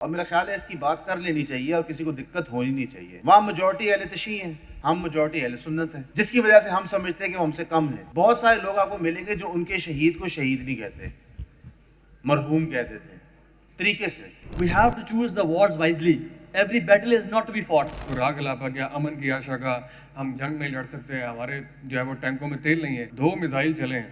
اور میرا خیال ہے اس کی بات کر لینی چاہیے اور کسی کو دقت ہونی نہیں چاہیے. وہاں میجورٹی اہل تشیع ہیں, ہم میجورٹی اہل سنت ہیں, جس کی وجہ سے ہم سمجھتے ہیں کہ وہ ہم سے کم ہیں. بہت سارے لوگ آپ کو ملیں گے جو ان کے شہید کو شہید نہیں کہتے, مرحوم کہہ دیتے ہیں طریقے سے. We have to choose the wars wisely. Every battle is not to be fought. راگ علاقہ کیا امن کی آشا کا ہم جنگ نہیں لڑ سکتے, ہمارے جو ہے وہ ٹینکوں میں تیل نہیں ہے. 2 میزائل چلیں,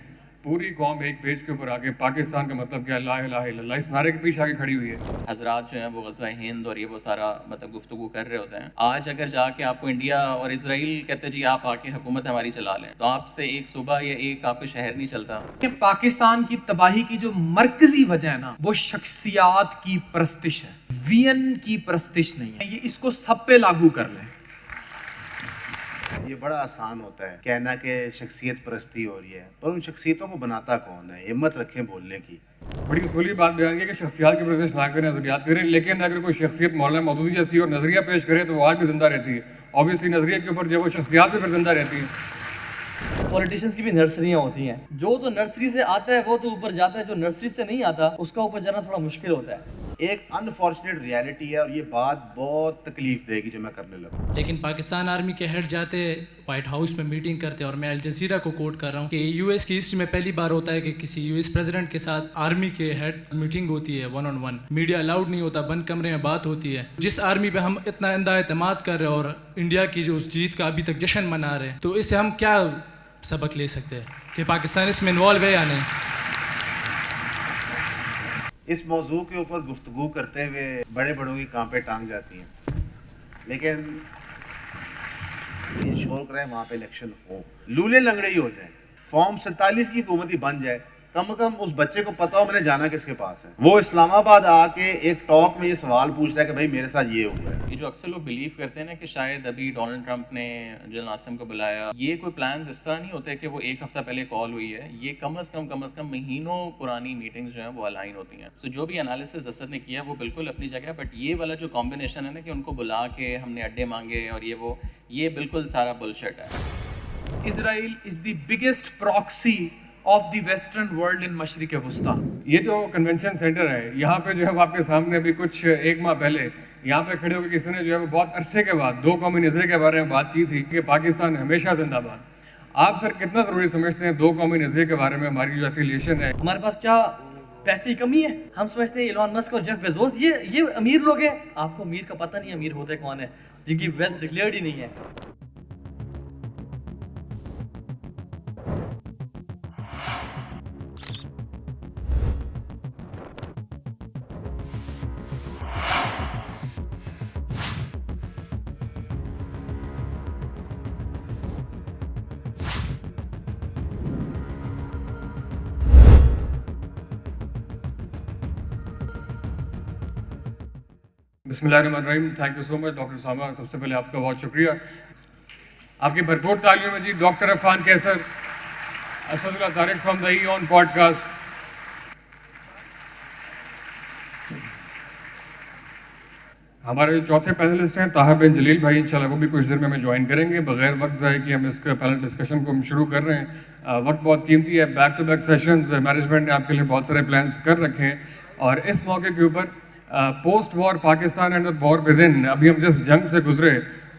پوری قوم ایک پیج کے اوپر آ کے پاکستان کا مطلب کیا لا الہ الا اللہ اس نعرے کے پیچھے آگے کھڑی ہوئی ہے. حضرات جو ہیں وہ غزوہ ہند اور یہ وہ سارا مطلب گفتگو کر رہے ہوتے ہیں. آج اگر جا کے آپ کو انڈیا اور اسرائیل کہتے جی آپ آ کے حکومت ہماری چلا لیں, تو آپ سے ایک صوبہ یا ایک آپ کا شہر نہیں چلتا. کہ پاکستان کی تباہی کی جو مرکزی وجہ ہے نا, وہ شخصیات کی پرستش ہے, وین کی پرستش نہیں ہے. یہ اس کو سب پہ لاگو کر لیں. یہ بڑا آسان ہوتا ہے کہنا کہ شخصیت پرستی ہو رہی ہے, پر ان شخصیتوں کو بناتا کون ہے؟ ہمت رکھیں بولنے کی. بڑی اصولی بات بیان کی کہ شخصیات کی پرستش نہ کریں, نظریات کریں, لیکن اگر کوئی شخصیت مولانا مودودی جیسی اور نظریہ پیش کرے تو وہ آج بھی زندہ رہتی ہے. اوبیسلی نظریے کے اوپر جو وہ شخصیات بھی پھر زندہ رہتی ہیں. پولیٹیشینس کی بھی نرسریاں ہوتی ہیں, جو تو نرسری سے آتا ہے وہ تو اوپر جاتا ہے, جو نرسری سے نہیں آتا اس کا اوپر جانا تھوڑا مشکل ہوتا ہے. ایک انفارچونیٹ ریالٹی ہے, اور یہ بات بہت تکلیف دے گی جو میں کرنے لگا. لیکن پاکستان آرمی کے ہیڈ جاتے وائٹ ہاؤس میں میٹنگ کرتے, اور میں الجزیرہ کو کوٹ کر رہا ہوں کہ یو ایس کی ہسٹری میں پہلی بار ہوتا ہے کہ کسی یو ایس پریزیڈنٹ کے ساتھ آرمی کے ہیڈ میٹنگ ہوتی ہے 1-on-1. میڈیا الاؤڈ نہیں ہوتا, بند کمرے میں بات ہوتی ہے. جس آرمی پہ ہم اتنا اندھا اعتماد کر رہے ہیں اور انڈیا کی جو اس جیت کا ابھی تک جشن منا رہے ہیں, تو اس سے ہم کیا سبق لے سکتے ہیں کہ پاکستان اس میں انوالو ہے یا نہیں. اس موضوع کے اوپر گفتگو کرتے ہوئے بڑے بڑوں کی کانپیں ٹانگ جاتی ہیں, لیکن انشور کریں وہاں پہ الیکشن ہو, لولے لنگڑے ہی ہو جائیں, فارم 47 کی حکومت ہی بن جائے, کم از کم اس بچے کو پتا ہو میں نے جانا کس کے پاس ہے. وہ اسلام آباد آ کے ایک ٹاک میں یہ سوال پوچھتا ہے کہ بھائی میرے ساتھ یہ ہوا ہے. یہ جو اکثر لوگ بلیو کرتے ہیں نا کہ شاید ابھی ڈونلڈ ٹرمپ نے جنرل عاصم کو بلایا, یہ کوئی پلانز اس طرح نہیں ہوتے کہ وہ ایک ہفتہ پہلے کال ہوئی ہے. یہ کم از کم مہینوں پرانی میٹنگز جو ہیں وہ الائن ہوتی ہیں. تو جو بھی انالیسز اسد نے کیا وہ بالکل اپنی جگہ ہے, بٹ یہ والا جو کمبینیشن ہے نا کہ ان کو بلا کے ہم نے اڈے مانگے اور یہ بالکل سارا بلشٹ ہے. Israel is the biggest proxy of the western world in مشرق وسطیٰ. یہ جو کنونشن سینٹر ہے یہاں پہ جو ہے وہ آپ کے سامنے ابھی کچھ 1 ماہ پہلے یہاں پہ کھڑے ہو کے کسی نے جو ہے وہ بہت عرصے کے بعد 2 قومی نظریے کے بارے میں بات کی تھی کہ پاکستان ہمیشہ زندہ باد. آپ سر کتنا ضروری سمجھتے ہیں 2 قومی نظریے کے بارے میں ہماری جو افیلیشن ہے؟ ہمارے پاس کیا پیسے کی کمی ہے؟ ہم سمجھتے ہیں ایلون مسک اور جیف بیزوس یہ امیر لوگ ہیں. آپ کو امیر کا پتہ نہیں امیر ہوتے کون ہے, جن کی ویلتھ ڈکلیئرڈ ہی نہیں ہے. بسم اللہ الرحمن الرحیم. Thank you so much doctor Osama. سب سے پہلے آپ کا بہت شکریہ, آپ کی بھرپور تعلیم ہے جی. Doctor Irfan Qaiser, Asadullah Tariq from the on podcast. ہمارے جو چوتھے پینلسٹ ہیں طاہر بن جلیل بھائی, انشاءاللہ وہ بھی کچھ دیر میں ہمیں جوائن کریں گے. بغیر وقت ضائع کیے ہم اس کا پینل ڈسکشن کو ہم شروع کر رہے ہیں. وقت بہت قیمتی ہے, back to back sessions management نے آپ کے لیے بہت سارے پلانس کر رکھے ہیں, اور اس موقع کے اوپر post war Pakistan and war within, ابھی ہم جس جنگ سے گزرے,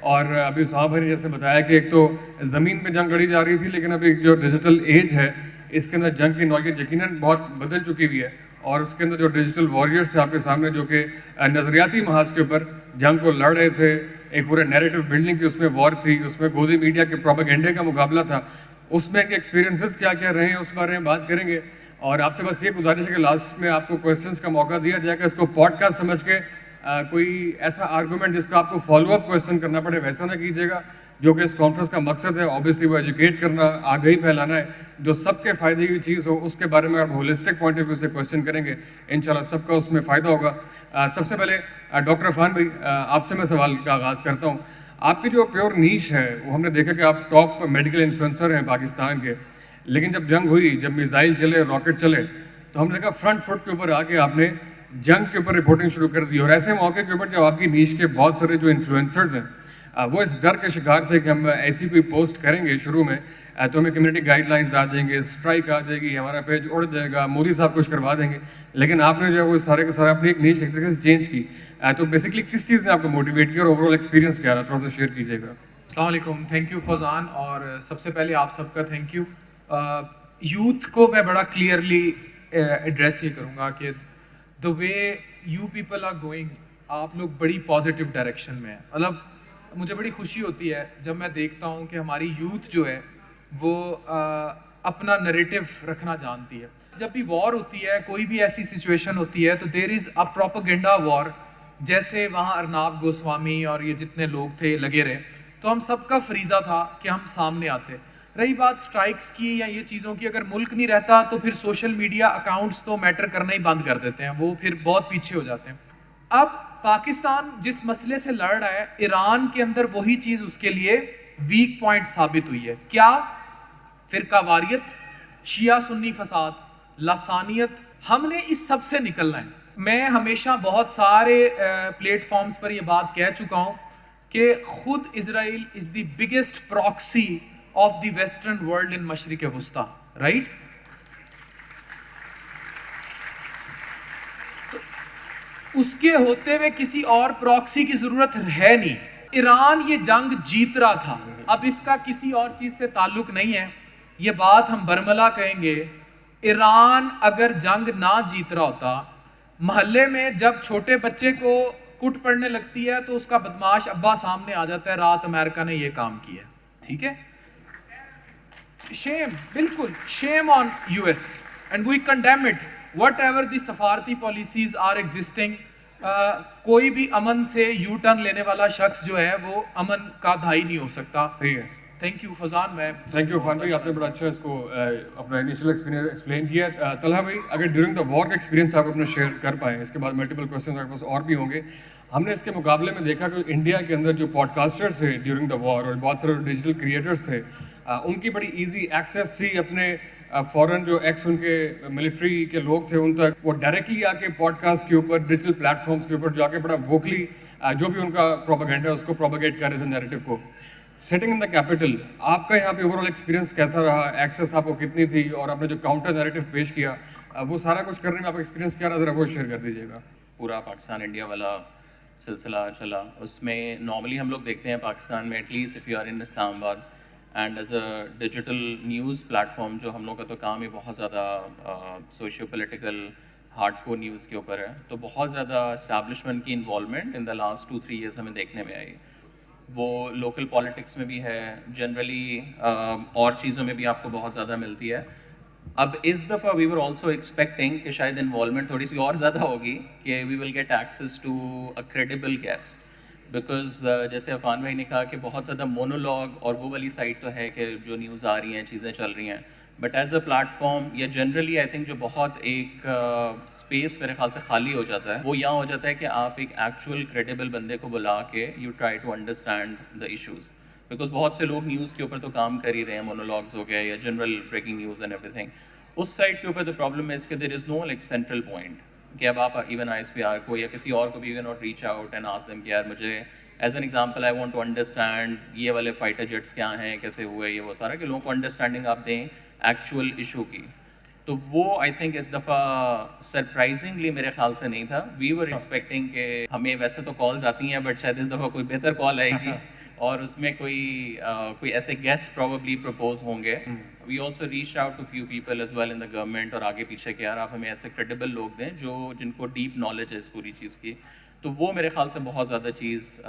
اور ابھی صاحب بھائی نے جیسے بتایا کہ ایک تو زمین پہ جنگ لڑی جا رہی تھی, لیکن ابھی جو ڈیجیٹل ایج ہے اس کے اندر جنگ کی نوعیت یقیناً بہت بدل چکی ہوئی ہے, اور اس کے اندر جو ڈیجیٹل واریئرس ہیں آپ کے سامنے جو کہ نظریاتی محاذ کے اوپر جنگ کو لڑ رہے تھے, ایک پورے نیریٹو بلڈنگ کی اس میں وار تھی, اس میں گودی میڈیا کے پروپیگنڈے کا مقابلہ تھا, اس میں ان کے ایکسپیرینسز کیا کیا رہے ہیں اس بارے میں بات کریں گے. اور آپ سے بس یہ گزارش ہے کہ لاسٹ میں آپ کو کویسچنس کا موقع دیا جائے گا, اس کو پوڈ کاسٹ سمجھ کے کوئی ایسا آرگومنٹ جس کا آپ کو فالو اپ کویسچن کرنا پڑے ویسا نہ کیجیے گا, جو کہ اس کانفرنس کا مقصد ہے. اوبیسلی وہ ایجوکیٹ کرنا, آگاہی پھیلانا ہے, جو سب کے فائدے کی چیز ہو اس کے بارے میں آپ ہولسٹک پوائنٹ آف ویو سے کویسچن کریں گے, انشاءاللہ سب کا اس میں فائدہ ہوگا. سب سے پہلے ڈاکٹر عرفان بھائی آپ سے میں سوال کا آغاز کرتا ہوں. آپ کی جو پیور نیش ہے وہ ہم نے دیکھا کہ آپ ٹاپ میڈیکل انفلوئنسر ہیں پاکستان کے, لیکن جب جنگ ہوئی, جب میزائل چلے, راکٹ چلے, تو ہم نے دیکھا فرنٹ فٹ کے اوپر آ کے آپ نے جنگ کے اوپر رپورٹنگ شروع کر دی. اور ایسے موقع کے اوپر جب آپ کی نیش کے بہت سارے جو انفلوئنسرز ہیں وہ اس ڈر کے شکار تھے کہ ہم ایسی کوئی پوسٹ کریں گے شروع میں تو ہمیں کمیونٹی گائیڈ لائنز آ جائیں گے, اسٹرائک آ جائے گی, ہمارا پیج اڑ جائے گا, مودی صاحب کچھ کروا دیں گے. لیکن آپ نے جو ہے وہ سارے کے سارے اپنی ایک نیچ ایک طریقے سے چینج کی. تو بیسکلی کس چیز نے آپ کو موٹیویٹ کیا اور اوور آل ایکسپیرینس کیا رہا, تھوڑا سا شیئر کیجیے گا. السلام علیکم. تھینک یو فوزان, اور سب سے پہلے آپ سب کا تھینک یو. یوتھ کو میں بڑا کلیئرلی ایڈریس یہ کروں گا کہ the way you people are going, آپ لوگ بڑی پازیٹیو ڈائریکشن میں ہیں. مطلب مجھے بڑی خوشی ہوتی ہے جب میں دیکھتا ہوں کہ ہماری یوتھ جو ہے وہ اپنا نریٹو رکھنا جانتی ہے. جب بھی وار ہوتی ہے, کوئی بھی ایسی سچویشن ہوتی ہے, تو دیر از اے پروپیگنڈا وار. جیسے وہاں ارناب گوسوامی اور یہ جتنے لوگ تھے لگے رہے, تو ہم سب کا فریضہ تھا کہ ہم سامنے آتے. رہی بات سٹرائکس کی یا یہ چیزوں کی, اگر ملک نہیں رہتا تو پھر سوشل میڈیا اکاؤنٹس تو میٹر کرنا ہی بند کر دیتے ہیں, وہ پھر بہت پیچھے ہو جاتے ہیں. اب پاکستان جس مسئلے سے لڑ رہا ہے, ایران کے اندر وہی چیز اس کے لیے ویک پوائنٹ ثابت ہوئی ہے. کیا؟ فرقہ واریت, شیعہ سنی فساد, لسانیت. ہم نے اس سب سے نکلنا ہے. میں ہمیشہ بہت سارے پلیٹ فارمز پر یہ بات کہہ چکا ہوں کہ خود Israel is the biggest proxy of the western world in مشرق وسطیٰ, رائٹ؟ اس کے ہوتے ہوئے کسی اور پراکسی کی ضرورت ہے نہیں. ایران یہ جنگ جیت رہا تھا, اب اس کا کسی اور چیز سے تعلق نہیں ہے. یہ بات ہم برملا کہیں گے, ایران اگر جنگ نہ جیت رہا ہوتا, محلے میں جب چھوٹے بچے کو کٹ پڑنے لگتی ہے تو اس کا بدماش ابا سامنے آ جاتا ہے, رات امریکہ نے یہ کام کیا. ٹھیک ہے, شیم, بالکل shame on U S, and we condemn it. Whatever the دی سفارتی پالیسیز آر ایگزسٹنگ, کوئی بھی امن سے یو ٹرن لینے والا شخص جو ہے وہ امن کا دھائی نہیں ہو سکتا. صحیح ہے. Thank you Faizan. میں تھینک یو عرفان بھائی, آپ نے بڑا اچھا اس کو اپنا انیشیل ایکسپیرینس ایکسپلین کیا. طلحہ بھائی, اگر ڈیورنگ دا وار کا ایکسپیرینس آپ اپنا شیئر کر پائیں, اس کے بعد ملٹیپل کوشچنز آپ کے پاس اور بھی ہوں گے. ہم نے اس کے مقابلے میں دیکھا کہ انڈیا کے اندر جو پوڈ کاسٹرس تھے ڈیورنگ دا وار, اور بہت سارے ڈیجیٹل کریٹرس تھے, ان کی بڑی ایزی ایکسیس تھی اپنے فوراً جو ایکس ان کے ملٹری کے لوگ تھے ان تک. وہ ڈائریکٹلی آ کے پوڈ کاسٹ کے اوپر, ڈیجیٹل پلیٹ فارمس کے اوپر جا کے بڑا ووکلی جو بھی ان کا پروپیگنڈا ہے اس کو پروپیگیٹ کر رہے تھے نیریٹو کو. سیٹنگ ان دا کیپٹل, آپ کا یہاں پہ اوور آل ایکسپیرینس کیسا رہا, ایکسیس آپ کو کتنی تھی, اور آپ نے جو کاؤنٹر نیریٹو پیش کیا وہ سارا کچھ کرنے میں آپ کا ایکسپیرینس کیا رہا, ذرا وہ شیئر کر دیجیے گا. پورا پاکستان انڈیا والا سلسلہ چلا, اس میں نارملی ہم لوگ دیکھتے ہیں پاکستان میں, at least if you are in Islamabad and as a digital news platform فارم, جو ہم لوگ کا تو کام ہی بہت زیادہ socio political hard core news کے اوپر ہے, تو بہت زیادہ اسٹیبلشمنٹ کی involvement in the last 2-3 years ہمیں دیکھنے میں آئی. وہ لوکل پالیٹکس میں بھی ہے, جنرلی اور چیزوں میں بھی آپ کو بہت زیادہ ملتی ہے. اب اس دفعہ وی ور آلسو ایکسپیکٹنگ کہ شاید انوالومنٹ تھوڑی سی اور زیادہ ہوگی, کہ we will get access to a credible guest, because جیسے عرفان بھائی نے کہا کہ بہت زیادہ مونولاگ اور وہ والی سائٹ تو ہے کہ جو نیوز آ رہی ہیں, چیزیں چل رہی ہیں, but as a plate form یا جنرلی آئی تھنک جو بہت ایک اسپیس میرے خیال سے خالی ہو جاتا ہے, وہ یہاں ہو جاتا ہے کہ آپ ایک ایکچوئل کریڈیبل بندے کو بلا کے you try to understand the issues, because بہت سے لوگ نیوز کے اوپر تو کام کر ہی رہے ہیں, مونولاگز ہو گئے یا general breaking news and everything. اس سائٹ کے اوپر دا پرابلم از کہ there is no like central point, کہ اب آپ ایون ISPR کو یا کسی اور کو بھی you can not reach out and ask them کہ یار مجھے as an example I want to understand یہ والے فائٹر جیٹس کیا ہیں, کیسے ہوئے, یہ وہ سارا, کہ لوگوں کو انڈرسٹینڈنگ آپ دیں ایکچوئل ایشو کی. تو وہ آئی تھنک اس دفعہ سرپرائزنگلی میرے خیال سے نہیں تھا. وی ور ایکسپیکٹنگ کہ ہمیں ویسے تو کالز آتی ہیں, بٹ شاید اس دفعہ کوئی بہتر کال آئے گی اور اس میں کوئی ایسے گیسٹ پروبیبلی پرپوز ہوں گے. We also reach out to few people as well in the government, اور آگے پیچھے کہ یار آپ ہمیں ایسے کریڈیبل لوگ دیں جن کو ڈیپ نالج ہے اس پوری چیز کی. تو وہ میرے خیال سے بہت زیادہ چیز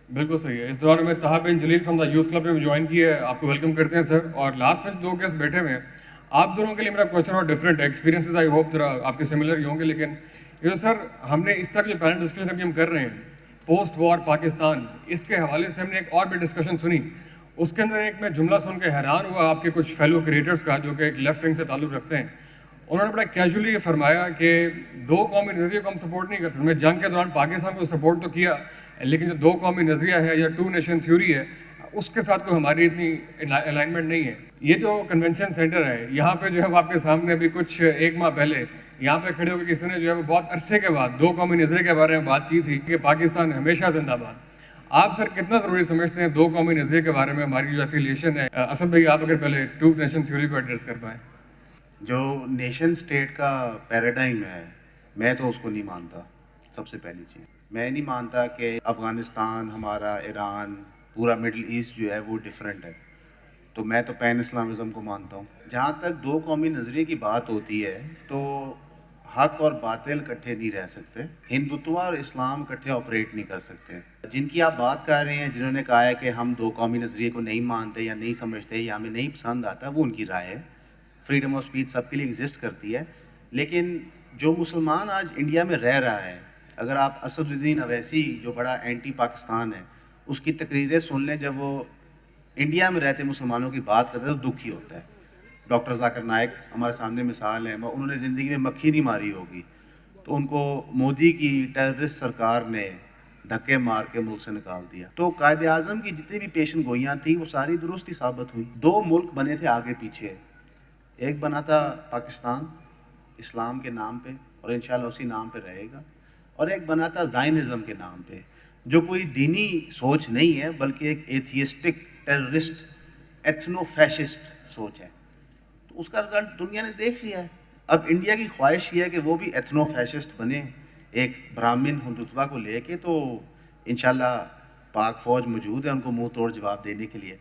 بالکل صحیح ہے. اس دوران میں طاہر بن جلیل فرام دا یوتھ کلب نے جوائن کی ہے, آپ کو ویلکم کرتے ہیں سر. اور لاسٹ میں 2 گیسٹ بیٹھے ہوئے ہیں, آپ دونوں کے لیے میرا کوشچن اور ڈفرینٹ ہے, ایکسپیرینسز آئی ہوپ ذرا آپ کے سملر ہی ہوں گے. لیکن یہ سر ہم نے اس طرح جو پینل ڈسکشن ابھی ہم کر رہے ہیں پوسٹ وار پاکستان, اس کے حوالے سے ہم نے ایک اور بھی ڈسکشن سنی. اس کے اندر ایک میں جملہ سن کے حیران ہوا آپ کے کچھ فیلو کریٹرس کا, جو کہ ایک لیفٹ ونگ سے تعلق رکھتے ہیں. انہوں نے بڑا کیجولی یہ فرمایا کہ 2 قومی نظریے کو ہم سپورٹ نہیں کرتے. میں جنگ کے دوران پاکستان کو سپورٹ تو کیا, لیکن جو 2 قومی نظریہ ہے یا 2 نیشن تھیوری ہے, اس کے ساتھ کوئی ہماری اتنی الائنمنٹ نہیں ہے. یہ جو کنونشن سینٹر ہے یہاں پہ جو ہے وہ آپ کے سامنے ابھی کچھ 1 ماہ پہلے یہاں پہ کھڑے ہو کے کسی نے جو ہے وہ بہت عرصے کے بعد 2 قومی نظریے کے بارے میں بات کی تھی کہ پاکستان ہمیشہ زندہ باد. آپ سر کتنا ضروری سمجھتے ہیں دو قومی نظریے کے بارے میں ہماری جو ایفیلیشن ہے؟ اسد بھائی آپ اگر پہلے ٹو نیشن تھیوری کو ایڈریس کر پائیں. جو نیشن اسٹیٹ کا پیراڈائم ہے میں تو اس کو نہیں مانتا. سب سے پہلی چیز میں نہیں مانتا کہ افغانستان ہمارا ایران پورا مڈل ایسٹ جو ہے وہ ڈفرینٹ ہے. تو میں تو پین اسلامزم کو مانتا ہوں. جہاں تک دو قومی نظریے کی بات ہوتی ہے تو حق اور باطل اکٹھے نہیں رہ سکتے. ہندوتوا اور اسلام اکٹھے آپریٹ نہیں کر سکتے. جن کی آپ بات کر رہے ہیں جنہوں نے کہا ہے کہ ہم دو قومی نظریے کو نہیں مانتے یا نہیں سمجھتے یا ہمیں نہیں پسند آتا، وہ ان کی رائے ہے. فریڈم آف اسپیچ سب کے لیے ایگزسٹ کرتی ہے. لیکن جو مسلمان آج انڈیا میں رہ رہا ہے، اگر آپ اسد الدین اویسی جو بڑا اینٹی پاکستان ہے اس کی تقریریں سن لیں، جب وہ انڈیا میں رہتے مسلمانوں کی بات کرتے ہیں تو دکھ ہی ہوتا ہے. ڈاکٹر ذاکر نائک ہمارے سامنے مثال ہے. انہوں نے زندگی میں مکھی نہیں ماری ہوگی تو ان کو مودی کی ٹیررسٹ سرکار نے دھکے مار کے ملک سے نکال دیا. تو قائد اعظم کی جتنی بھی پیشن گوئیاں تھیں وہ ساری درست ہی ثابت ہوئی. دو ملک بنے تھے آگے پیچھے، ایک بنا تھا پاکستان اسلام کے نام پہ اور انشاءاللہ اسی نام پہ رہے گا، اور ایک بنا تھا زائنزم کے نام پہ جو کوئی دینی سوچ نہیں ہے بلکہ ایک ایتھیسٹک ٹیررسٹ ایتھنو فیشسٹ سوچ ہے. تو اس کا رزلٹ دنیا نے دیکھ لیا ہے. اب انڈیا کی خواہش یہ ہے کہ وہ بھی ایتھنو فیشسٹ بنے ایک برہمن ہندوتوا کو لے کے. تو انشاءاللہ پاک فوج موجود ہے ان کو منہ توڑ جواب دینے کے لیے.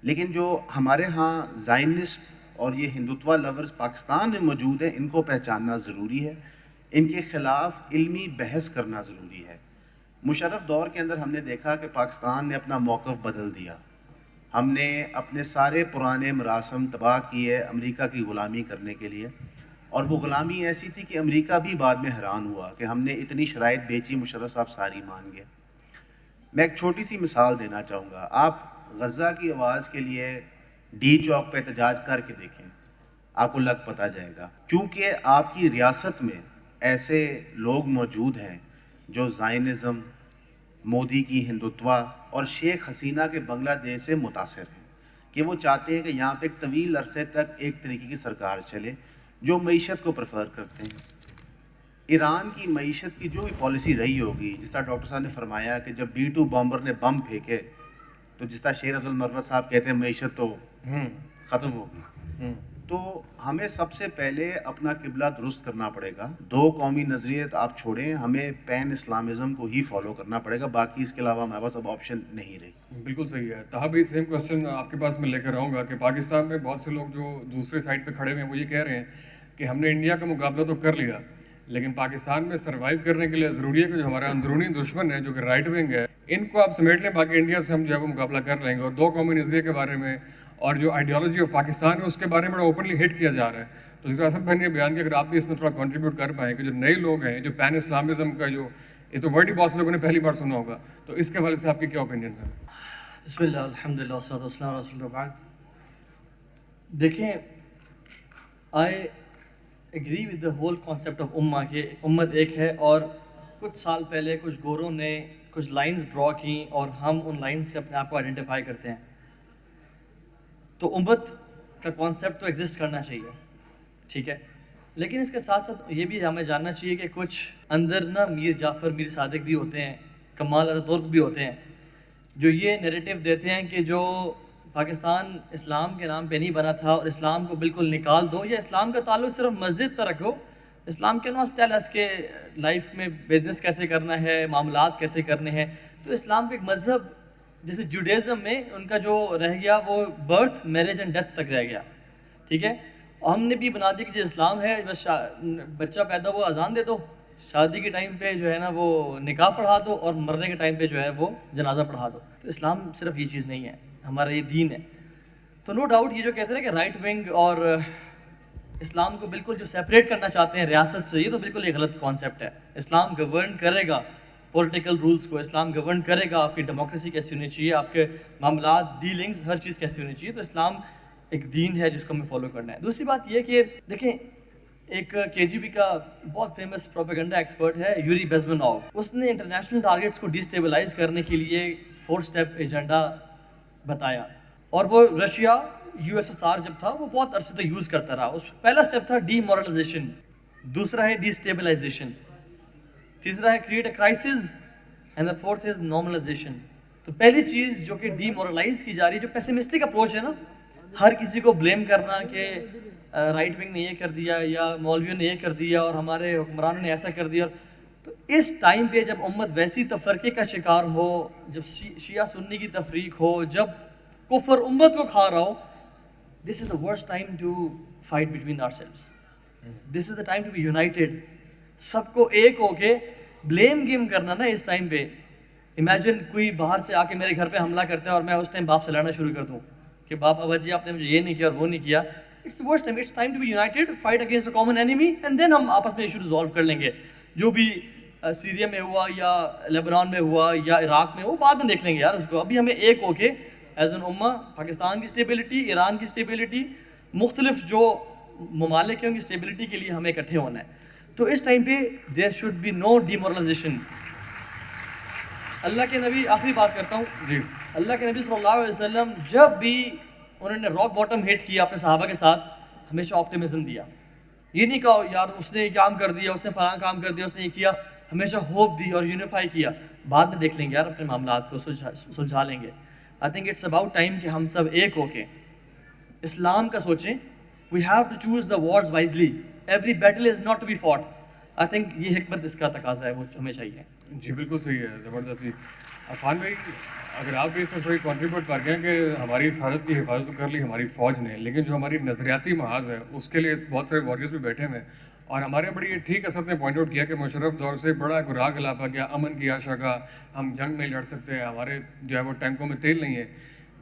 لیکن جو ہمارے ہاں زائنسٹ اور یہ ہندوتوا لورز پاکستان میں موجود ہیں ان کو پہچاننا ضروری ہے. ان کے خلاف علمی بحث کرنا ضروری ہے. مشرف دور کے اندر ہم نے دیکھا کہ پاکستان نے اپنا موقف بدل دیا. ہم نے اپنے سارے پرانے مراسم تباہ کیے امریکہ کی غلامی کرنے کے لیے، اور وہ غلامی ایسی تھی کہ امریکہ بھی بعد میں حیران ہوا کہ ہم نے اتنی شرائط بیچی، مشرف صاحب ساری مان گئے. میں ایک چھوٹی سی مثال دینا چاہوں گا. آپ غزہ کی آواز کے لیے ڈی چوک پہ احتجاج کر کے دیکھیں، آپ کو لگ پتہ جائے گا. کیونکہ آپ کی ریاست میں ایسے لوگ موجود ہیں جو زائنزم، مودی کی ہندوتوا اور شیخ حسینہ کے بنگلہ دیش سے متاثر ہیں، کہ وہ چاہتے ہیں کہ یہاں پہ ایک طویل عرصے تک ایک طریقے کی سرکار چلے جو معیشت کو پریفر کرتے ہیں. ایران کی معیشت کی جو بھی پالیسی رہی ہوگی، جس طرح ڈاکٹر صاحب نے فرمایا کہ جب B-2 بامبر نے بم پھینکے تو جس طرح شیر افضل مروت صاحب کہتے ہیں معیشت تو ختم ہوگی. تو ہمیں سب سے پہلے اپنا قبلہ درست کرنا پڑے گا. دو قومی نظریے آپ چھوڑیں، ہمیں پین اسلامزم کو ہی فالو کرنا پڑے گا. باقی اس کے علاوہ ہمارے پاس اب آپشن نہیں رہی. بالکل صحیح ہے. طاہر بھائی سیم کوشچن آپ کے پاس میں لے کر آؤں گا کہ پاکستان میں بہت سے لوگ جو دوسرے سائڈ پہ کھڑے ہوئے ہیں وہ یہ کہہ رہے ہیں کہ ہم نے انڈیا کا مقابلہ تو کر لیا، لیکن پاکستان میں سروائیو کرنے کے لیے ضروری ہے کہ جو ہمارا اندرونی دشمن ہے جو کہ رائٹ ونگ ہے ان کو آپ سمیٹ لیں، باقی انڈیا سے ہم جو ہے وہ مقابلہ کر لیں گے. اور دو قومی نظریے کے بارے میں اور جو آئیڈیالوجی آف پاکستان ہے اس کے بارے میں بڑا اوپنلی ہٹ کیا جا رہا ہے. تو جس طرح اسد بھائی نے بیان کیا، اگر آپ بھی اس میں تھوڑا کنٹریبیوٹ کر پائیں کہ جو نئے لوگ ہیں جو پین اسلامزم کا جو یہ تو ورڈ ہی بہت سے لوگوں نے پہلی بار سنا ہوگا، تو اس کے حوالے سے آپ کی کیا اوپینینس ہیں؟ بسم اللہ الحمد للہ والصلاۃ والسلام علی رسول اللہ بعد. دیکھیں، I agree with the whole concept of امہ کہ امت ایک ہے، اور کچھ سال پہلے کچھ گوروں نے کچھ لائنز ڈرا کی اور ہم ان لائنز سے اپنے آپ کو آئیڈینٹیفائی کرتے ہیں. تو امت کا کانسیپٹ تو ایگزسٹ کرنا چاہیے، ٹھیک ہے، لیکن اس کے ساتھ ساتھ یہ بھی ہمیں جاننا چاہیے کہ کچھ اندر نا میر جعفر، میر صادق بھی ہوتے ہیں، کمال اتاتورک بھی ہوتے ہیں، جو یہ نیریٹو دیتے ہیں کہ جو پاکستان اسلام کے نام پہ نہیں بنا تھا اور اسلام کو بالکل نکال دو، یا اسلام کا تعلق صرف مسجد تک رکھو. اسلام کے ناٹ ٹیل اس کے لائف میں بزنس کیسے کرنا ہے، معاملات کیسے کرنے ہیں. تو اسلام کا ایک مذہب جیسے جوڈیزم میں ان کا جو رہ گیا وہ برتھ، میرج اینڈ ڈیتھ تک رہ گیا، ٹھیک ہے. ہم نے بھی بنا دیا کہ جو اسلام ہے بس بچہ پیدا ہوا اذان دے دو، شادی کے ٹائم پہ جو ہے نا وہ نکاح پڑھا دو، اور مرنے کے ٹائم پہ جو ہے وہ جنازہ پڑھا دو. تو اسلام صرف یہ چیز نہیں ہے، ہمارا یہ دین ہے. تو نو ڈاؤٹ یہ جو کہتے ہیں کہ رائٹ ونگ اور اسلام کو بالکل جو سیپریٹ کرنا چاہتے ہیں ریاست سے، یہ تو بالکل ایک غلط کانسیپٹ ہے. اسلام گورن کرے گا پولیٹیکل رولز کو، اسلام گورن کرے گا آپ کی ڈیموکریسی کیسی ہونی چاہیے، آپ کے معاملات، ڈیلنگز، ہر چیز کیسی ہونی چاہیے. تو اسلام ایک دین ہے جس کو ہمیں فالو کرنا ہے. دوسری بات یہ کہ دیکھیں، ایک KGB کا بہت فیمس پروپیگنڈا ایکسپرٹ ہے یوری بیزمنوف. اس نے انٹرنیشنل ٹارگیٹس کو ڈیسٹیبلائز کرنے کے لیے 4 اسٹیپ ایجنڈا بتایا، اور وہ رشیا USSR جب تھا وہ بہت عرصے تک یوز کرتا رہا. اس پہلا اسٹیپ تھا ڈی مورلائزیشن، دوسرا ہے ڈیسٹیبلائزیشن، تیسرا ہے create a crisis, and the fourth is normalisation. تو پہلی چیز جو کہ ڈی مورلائز کی جا رہی ہے، جو پیسمسٹک اپروچ ہے نا، ہر کسی کو بلیم کرنا کہ رائٹ ونگ نے یہ کر دیا یا مولویوں نے یہ کر دیا اور ہمارے حکمرانوں نے ایسا کر دیا. تو اس ٹائم پہ جب امت ویسی تفرقے کا شکار ہو، جب شیعہ سنی کی تفریق ہو، جب کفر امت کو کھا رہا ہو، this is the worst time to fight between ourselves. This is the time to be united. سب کو ایک ہو کے بلیم گیم کرنا نا اس ٹائم پہ. امیجن کوئی باہر سے آ کے میرے گھر پہ حملہ کرتا ہے اور میں اس ٹائم باپ سے لڑنا شروع کر دوں کہ باپ ابا جی آپ نے مجھے یہ نہیں کیا اور وہ نہیں کیا. It's the worst time. It's time to be united, fight against a common enemy, and then ہم آپس میں ایشو ریزالو کر لیں گے. جو بھی سیریا میں ہوا یا لیبنان میں ہوا یا عراق میں ہوا بعد میں دیکھ لیں گے یار اس کو. ابھی ہمیں ایک ہو کے ایز این امہ پاکستان کی اسٹیبلٹی، ایران کی اسٹیبلٹی، مختلف جو ممالک ہیں ان کی اسٹیبلٹی کے لیے ہمیں اکٹھے ہونا ہے. تو اس ٹائم پہ دیر شوڈ بی نو ڈیمورلائزیشن. اللہ کے نبی، آخری بات کرتا ہوں جی، اللہ کے نبی صلی اللہ علیہ وسلم جب بھی انہوں نے راک باٹم ہٹ کیا اپنے صحابہ کے ساتھ، ہمیشہ آپٹیمزم دیا. یہ نہیں کہا یار اس نے یہ کام کر دیا، اس نے فلاں کام کر دیا، اس نے یہ کیا. ہمیشہ ہوپ دی اور یونیفائی کیا. بعد میں دیکھ لیں گے یار اپنے معاملات کو سلجھا لیں گے. I think it's about time کہ ہم سب ایک ہو کے اسلام کا سوچیں. We have to choose the wars wisely. Every battle is not to be fought. I think یہ حکمت اس کا تقاضا ہے، وہ ہمیں چاہیے. جی بالکل صحیح ہے، زبردست جی. عفان بھائی اگر آپ بھی اس میں تھوڑی کنٹریبیوٹ کر گئے کہ ہماری سرحد کی حفاظت کر لی ہماری فوج نے، لیکن جو ہماری نظریاتی محاذ ہے اس کے لیے بہت سارے وارریئرز بھی بیٹھے ہوئے ہیں. اور ہمارے بڑی ٹھیک اسد نے پوائنٹ آؤٹ کیا کہ مشرف دور سے بڑا ایک راگ الاپا گیا، امن کی آشا کا، ہم جنگ نہیں لڑ سکتے، ہمارے جو ہے وہ ٹینکوں میں تیل نہیں ہے.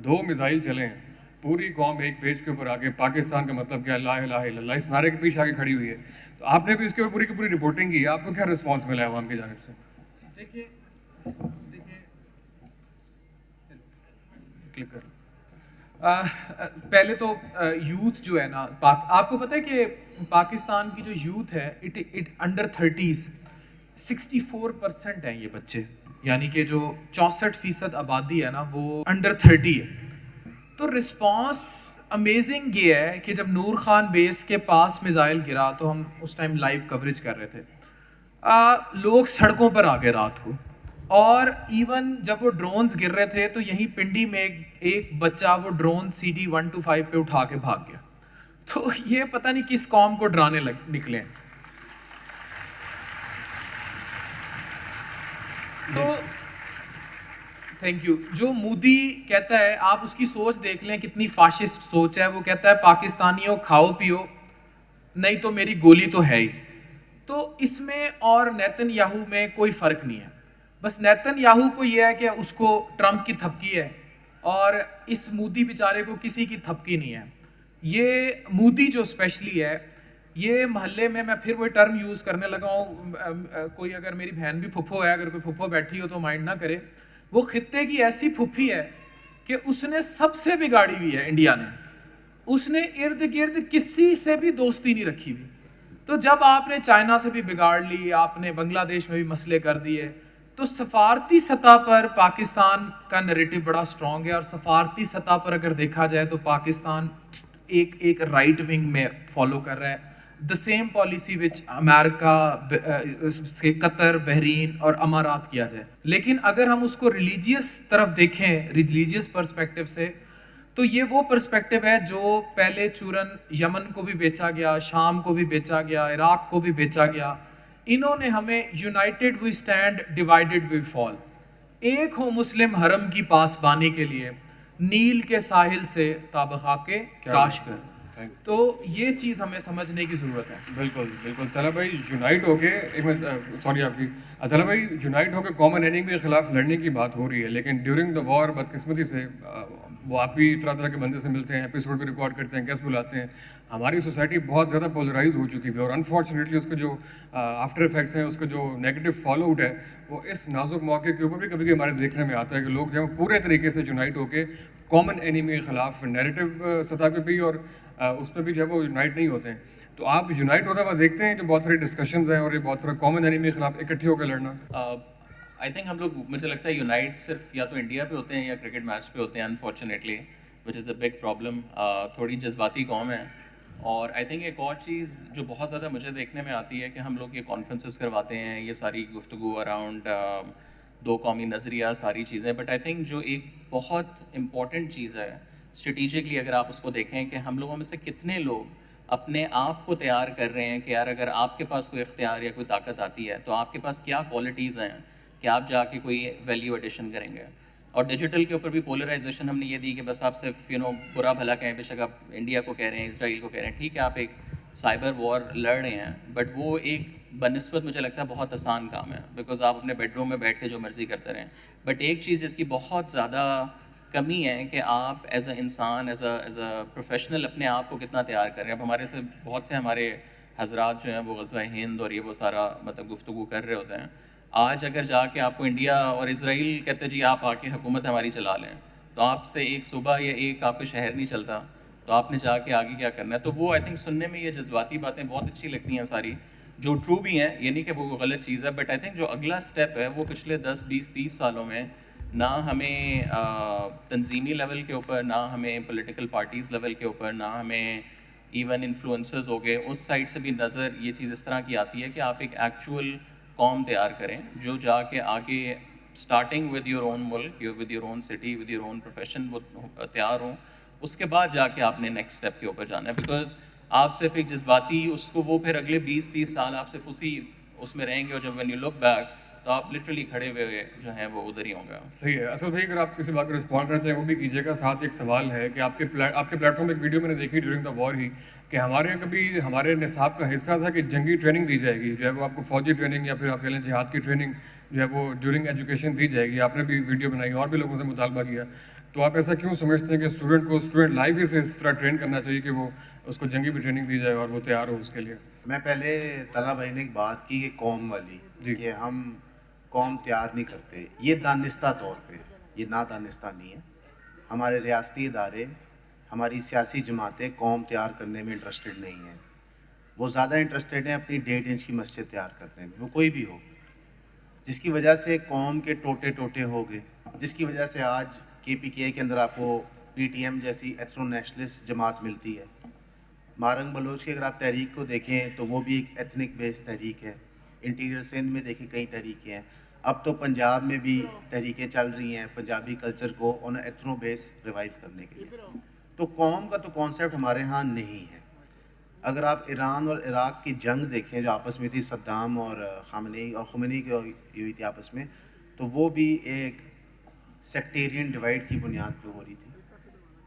2 میزائل چلے ہیں، پوری قوم ایک پیج کے اوپر آ کے پاکستان کا مطلب کیا، لا الہ الا اللہ، اس نعرے کے پیچھے آ کے کھڑی ہوئی ہے. تو آپ نے بھی اس کے اوپر پوری کی پوری رپورٹنگ کی، آپ کو کیا رسپانس ملا ہے عوام کی جانب سے؟ دیکھیے کلک کر پہلے تو یوتھ جو ہے نا، آپ کو پتہ ہے کہ پاکستان کی جو یوتھ ہے اٹ انڈر 30s 64% ہیں یہ بچے، یعنی کہ جو 64% آبادی ہے نا وہ انڈر 30 ہے. تو رسپانس امیزنگ یہ ہے کہ جب نور خان بیس کے پاس میزائل گرا تو ہم اس ٹائم لائیو کوریج کر رہے تھے. لوگ سڑکوں پر آ گئے رات کو، اور ایون جب وہ ڈرونز گر رہے تھے تو یہیں پنڈی میں ایک بچہ وہ ڈرون CD-125 پہ اٹھا کے بھاگ گیا. تو یہ پتہ نہیں کس قوم کو ڈرانے نکلے. تو تھینک یو. جو مودی کہتا ہے، آپ اس کی سوچ دیکھ لیں کتنی فاشسٹ سوچ ہے. وہ کہتا ہے پاکستانیوں کھاؤ پیو نہیں تو میری گولی تو ہے ہی. تو اس میں اور نیتن یاہو میں کوئی فرق نہیں ہے. بس نیتن یاہو کو یہ ہے کہ اس کو ٹرمپ کی تھپکی ہے اور اس مودی بیچارے کو کسی کی تھپکی نہیں ہے. یہ مودی جو اسپیشلی ہے، یہ محلے میں پھر وہ ٹرم یوز کرنے لگا ہوں. کوئی اگر میری بہن بھی پھپھو ہے، اگر کوئی پھپھو بیٹھی ہو تو مائنڈ نہ کرے. وہ خطے کی ایسی پھپھی ہے کہ اس نے سب سے بگاڑی ہوئی ہے انڈیا نے. اس نے ارد گرد کسی سے بھی دوستی نہیں رکھی ہوئی. تو جب آپ نے چائنا سے بھی بگاڑ لی، آپ نے بنگلہ دیش میں بھی مسئلے کر دیے، تو سفارتی سطح پر پاکستان کا نریٹو بڑا سٹرونگ ہے. اور سفارتی سطح پر اگر دیکھا جائے تو پاکستان ایک رائٹ ونگ میں فالو کر رہا ہے. دا سیم پالیسی وچ امریکہ، قطر، بحرین اور امارات کیا جائے. لیکن اگر ہم اس کو ریلیجیس طرف دیکھیں، ریلیجیس پرسپیکٹیو سے، تو یہ وہ پرسپیکٹیو ہے جو پہلے چورن یمن کو بھی بیچا گیا، شام کو بھی بیچا گیا، عراق کو بھی بیچا گیا. انہوں نے ہمیں یونائٹڈ وی اسٹینڈ، ڈیوائیڈڈ وی فال. ایک ہو مسلم حرم کی پاسبانی کے لیے، نیل کے ساحل سے تابخا کے کاش کر. تو یہ چیز ہمیں سمجھنے کی ضرورت ہے. بالکل بالکل. طلحہ بھائی یونائٹ ہو کے، ایک منٹ سوری آپ کی، طلحہ بھائی یونائٹ ہو کے کامن اینیمی کے خلاف لڑنے کی بات ہو رہی ہے، لیکن ڈیورنگ دا وار بدقسمتی سے وہ آپ بھی طرح طرح کے بندے سے ملتے ہیں، ایپیسوڈ بھی ریکارڈ کرتے ہیں، گیسٹ بلاتے ہیں. ہماری سوسائٹی بہت زیادہ پولرائز ہو چکی ہے اور انفارچونیٹلی اس کے جو آفٹر افیکٹس ہیں، اس کا جو نیگیٹو فالو آؤٹ ہے، وہ اس نازک موقع کے اوپر بھی کبھی کبھی ہمارے دیکھنے میں آتا ہے کہ لوگ جو ہے پورے طریقے سے یونائٹ ہو کے کامن اینیمی کے خلاف نیریٹو سطح پہ بھی اور اس میں بھی جو ہے وہ یونائٹ نہیں ہوتے ہیں. تو آپ یونائٹ ہوتا ہوا دیکھتے ہیں جو بہت ساری ڈسکشنز ہیں اور یہ بہت سارا کامن اینیمی کے خلاف اکٹھے ہو کے لڑنا. آئی تھنک ہم لوگ، مجھے لگتا ہے یونائٹ صرف یا تو انڈیا پہ ہوتے ہیں یا کرکٹ میچ پہ ہوتے ہیں unfortunately, which is a big problem. تھوڑی جذباتی قوم ہے. اور آئی تھنک ایک اور چیز جو بہت زیادہ مجھے دیکھنے میں آتی ہے کہ ہم لوگ یہ کانفرنسز کرواتے ہیں، یہ ساری گفتگو اراؤنڈ دو قومی نظریہ ساری چیزیں. بٹ آئی تھنک جو ایک بہت امپورٹنٹ چیز ہے اسٹریٹجکلی اگر آپ اس کو دیکھیں کہ ہم لوگوں میں سے کتنے لوگ اپنے آپ کو تیار کر رہے ہیں کہ یار اگر آپ کے پاس کوئی اختیار یا کوئی طاقت آتی ہے تو آپ کے پاس کیا کوالٹیز ہیں کہ آپ جا کے کوئی ویلیو ایڈیشن کریں گے. اور ڈیجیٹل کے اوپر بھی پولرائزیشن ہم نے یہ دی کہ بس آپ صرف برا بھلا کہیں, بے شک آپ انڈیا کو کہہ رہے ہیں, اسرائیل کو کہہ رہے ہیں, ٹھیک ہے آپ ایک سائبر وار لڑ رہے ہیں, بٹ وہ ایک بنسبت مجھے لگتا ہے بہت آسان کام ہے, بیکاز آپ اپنے بیڈ روم میں بیٹھ کے جو مرضی کرتے رہیں. بٹ ایک چیز اس کی بہت زیادہ کمی ہے کہ آپ ایز اے انسان ایز اے پروفیشنل اپنے آپ کو کتنا تیار کر رہے ہیں. اب ہمارے سے بہت سے ہمارے حضرات جو ہیں وہ غزوہ ہند اور یہ وہ سارا مطلب گفتگو کر رہے ہوتے ہیں. آج اگر جا کے آپ کو انڈیا اور اسرائیل کہتے جی آپ آ کے حکومت ہماری چلا لیں, تو آپ سے ایک صوبہ یا ایک آپ کا شہر نہیں چلتا, تو آپ نے جا کے آگے کیا کرنا ہے. تو وہ آئی تھنک سننے میں یہ جذباتی باتیں بہت اچھی لگتی ہیں ساری, جو ٹرو بھی ہیں, یہ نہیں کہ وہ غلط چیز ہے, بٹ آئی تھنک جو اگلا اسٹیپ ہے وہ پچھلے 10 20 30 سالوں میں نہ ہمیں تنظیمی لیول کے اوپر, نہ ہمیں پولیٹیکل پارٹیز لیول کے اوپر, نہ ہمیں ایون انفلوئنسرز ہو گئے اس سائڈ سے بھی نظر یہ چیز اس طرح کی آتی ہے کہ آپ ایک ایکچوئل قوم تیار کریں جو جا کے آگے اسٹارٹنگ ود یور اون ملک, with your own city, with your own profession وہ تیار ہوں. اس کے بعد جا کے آپ نے نیکسٹ اسٹیپ کے اوپر جانا ہے, بیکاز آپ صرف ایک جذباتی اس کو وہ پھر اگلے 20 30 سال آپ صرف اسی اس میں رہیں گے, اور جب وین یو لک بیک تو آپ لٹرلی کھڑے ہوئے جو ہیں وہ ادھر ہی ہوں گے. صحیح ہے. اسد بھائی اگر آپ کسی بات کو رسپونڈ کرتے ہیں وہ بھی کیجیے گا. ساتھ ایک سوال ہے کہ آپ کے پلیٹ فارم ایک ویڈیو میں نے دیکھی ڈیورنگ دا وار ہی کہ ہمارے یہاں کبھی ہمارے نصاب کا حصہ تھا کہ جنگی ٹریننگ دی جائے گی, جو ہے وہ آپ کو فوجی ٹریننگ یا پھر آپ کہہ لیں جہاد کی ٹریننگ جو ہے وہ ڈیورنگ ایجوکیشن دی جائے گی. آپ نے بھی ویڈیو بنائی اور بھی لوگوں سے مطالبہ کیا, تو آپ ایسا کیوں سمجھتے ہیں کہ اسٹوڈنٹ لائف ہی سے اس طرح ٹرین کرنا چاہیے کہ وہ اس کو جنگی بھی ٹریننگ دی جائے اور وہ تیار ہو اس کے لیے؟ میں پہلے طلحہ بھائی نے ایک بات کی کہ قوم والی, کہ ہم قوم تیار نہیں کرتے, یہ دانستہ طور پہ, یہ نادانستہ نہیں ہے. ہمارے ریاستی ادارے, ہماری سیاسی جماعتیں قوم تیار کرنے میں انٹرسٹڈ نہیں ہیں. وہ زیادہ انٹرسٹڈ ہیں اپنی 1.5 انچ کی مسجد تیار کرنے میں, وہ کوئی بھی ہو, جس کی وجہ سے قوم کے ٹوٹے ہو گئے, جس کی وجہ سے آج KPK کے اندر آپ کو PTM جیسی ایتھنو نیشنلسٹ جماعت ملتی ہے. مارنگ بلوچ کی اگر آپ تحریک کو دیکھیں تو وہ بھی ایک ایتھنک بیس تحریک ہے. انٹیریئر سندھ میں دیکھیں کئی تحریکیں ہیں. اب تو پنجاب میں بھی تحریکیں چل رہی ہیں پنجابی کلچر کو آن ایتھنو بیس ریوائیو کرنے کے لیے. تو قوم کا تو کانسیپٹ ہمارے ہاں نہیں ہے. اگر آپ ایران اور عراق کی جنگ دیکھیں جو آپس میں تھی, صدام اور خمینی کی ہوئی تھی آپس میں, تو وہ بھی ایک سیکٹیرین ڈیوائڈ کی بنیاد پہ ہو رہی تھی.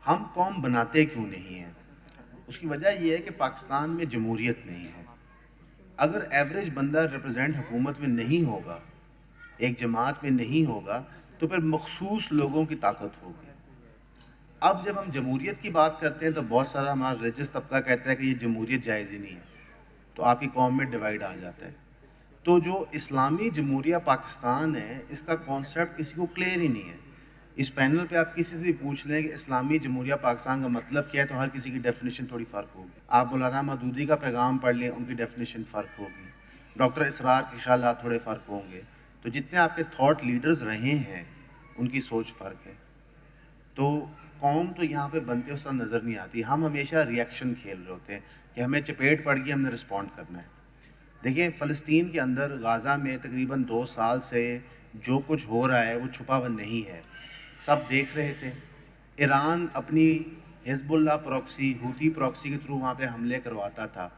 ہم قوم بناتے کیوں نہیں ہیں؟ اس کی وجہ یہ ہے کہ پاکستان میں جمہوریت نہیں ہے. اگر ایوریج بندہ ریپرزینٹ حکومت میں نہیں ہوگا, ایک جماعت میں نہیں ہوگا, تو پھر مخصوص لوگوں کی طاقت ہوگی. اب جب ہم جمہوریت کی بات کرتے ہیں تو بہت سارا ہمارا ریلیجس طبقہ کہتا ہے کہ یہ جمہوریت جائز ہی نہیں ہے, تو آپ کی قوم میں ڈیوائڈ آ جاتا ہے. تو جو اسلامی جمہوریہ پاکستان ہے اس کا کانسیپٹ کسی کو کلیئر ہی نہیں ہے. اس پینل پہ آپ کسی سے بھی پوچھ لیں کہ اسلامی جمہوریہ پاکستان کا مطلب کیا ہے, تو ہر کسی کی ڈیفینیشن تھوڑی فرق ہوگی. آپ مولانا مودودی کا پیغام پڑھ لیں, ان کی ڈیفینیشن فرق ہوگی. ڈاکٹر اسرار کے خیالات تھوڑے فرق ہوں گے. تو جتنے آپ کے تھاٹ لیڈرز رہے ہیں ان کی سوچ فرق ہے. تو قوم تو یہاں پہ بنتے اس طرح نظر نہیں آتی. ہم ہمیشہ ریئیکشن کھیل رہے ہوتے ہیں کہ ہمیں چپیٹ پڑ گئی, ہم نے رسپونڈ کرنا ہے. دیکھیں فلسطین کے اندر غازہ میں تقریباً 2 سال سے جو کچھ ہو رہا ہے وہ چھپا ہوا نہیں ہے, سب دیکھ رہے تھے. ایران اپنی حزب اللہ پروکسی, ہوتی پروکسی کے تھرو وہاں پہ حملے کرواتا تھا,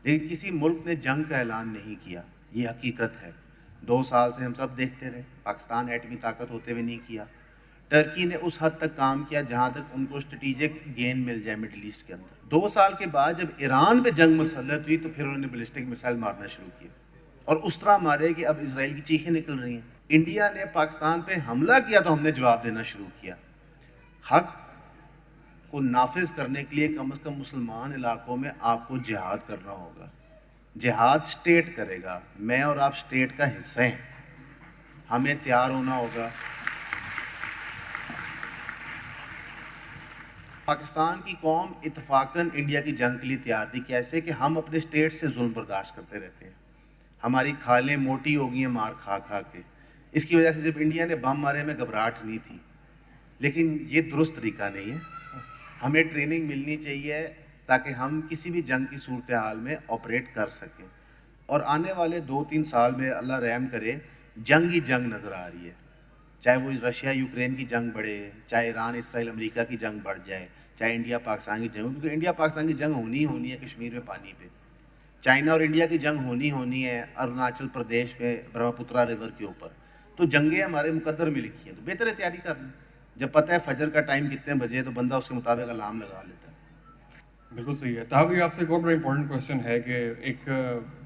لیکن کسی ملک نے جنگ کا اعلان نہیں کیا. یہ حقیقت ہے. 2 سال سے ہم سب دیکھتے رہے. پاکستان ایٹمی طاقت ہوتے ہوئے نہیں کیا. ٹرکی نے اس حد تک کام کیا جہاں تک ان کو اسٹریٹجک گین مل جائے مڈل ایسٹ کے اندر. 2 سال کے بعد جب ایران پہ جنگ مسلط ہوئی تو پھر انہوں نے بیلسٹک میسائل مارنا شروع کیا, اور اس طرح مارے کہ اب اسرائیل کی چیخیں نکل رہی ہیں. انڈیا نے پاکستان پہ حملہ کیا تو ہم نے جواب دینا شروع کیا. حق کو نافذ کرنے کے لیے کم از کم مسلمان علاقوں میں آپ کو جہاد کرنا ہوگا. جہاد سٹیٹ کرے گا, میں اور آپ سٹیٹ کا حصہ ہیں, ہمیں تیار ہونا ہوگا. پاکستان کی قوم اتفاقاً انڈیا کی جنگ کے لیے تیار تھی. کیسے کہ ہم اپنے سٹیٹ سے ظلم برداشت کرتے رہتے ہیں, ہماری کھالیں موٹی ہو گئی ہیں مار کھا کھا کے. اس کی وجہ سے جب انڈیا نے بم مارے ہمیں گھبراہٹ نہیں تھی. لیکن یہ درست طریقہ نہیں ہے. ہمیں ٹریننگ ملنی چاہیے تاکہ ہم کسی بھی جنگ کی صورتحال میں آپریٹ کر سکیں. اور آنے والے 2-3 سال میں اللہ رحم کرے جنگ ہی جنگ نظر آ رہی ہے. چاہے وہ رشیا یوکرین کی جنگ بڑھے, چاہے ایران اسرائیل امریکہ کی جنگ بڑھ جائے, چاہے انڈیا پاکستان کی جنگ ہو, کیونکہ انڈیا پاکستان کی جنگ ہونی ہے کشمیر میں پانی پہ. چائنا اور انڈیا کی جنگ ہونی ہے اروناچل پردیش میں برہما پترا ریور کے اوپر. تو جنگیں ہمارے مقدر میں لکھی ہیں, تو بہتر ہے تیاری کر لیں. جب پتہ ہے فجر کا ٹائم کتنے بجے تو بندہ اس کے مطابق الارم لگا لیتا ہے. بالکل صحیح ہے. تابی آپ سے ایک اور بڑا امپورٹنٹ کوشچن ہے کہ ایک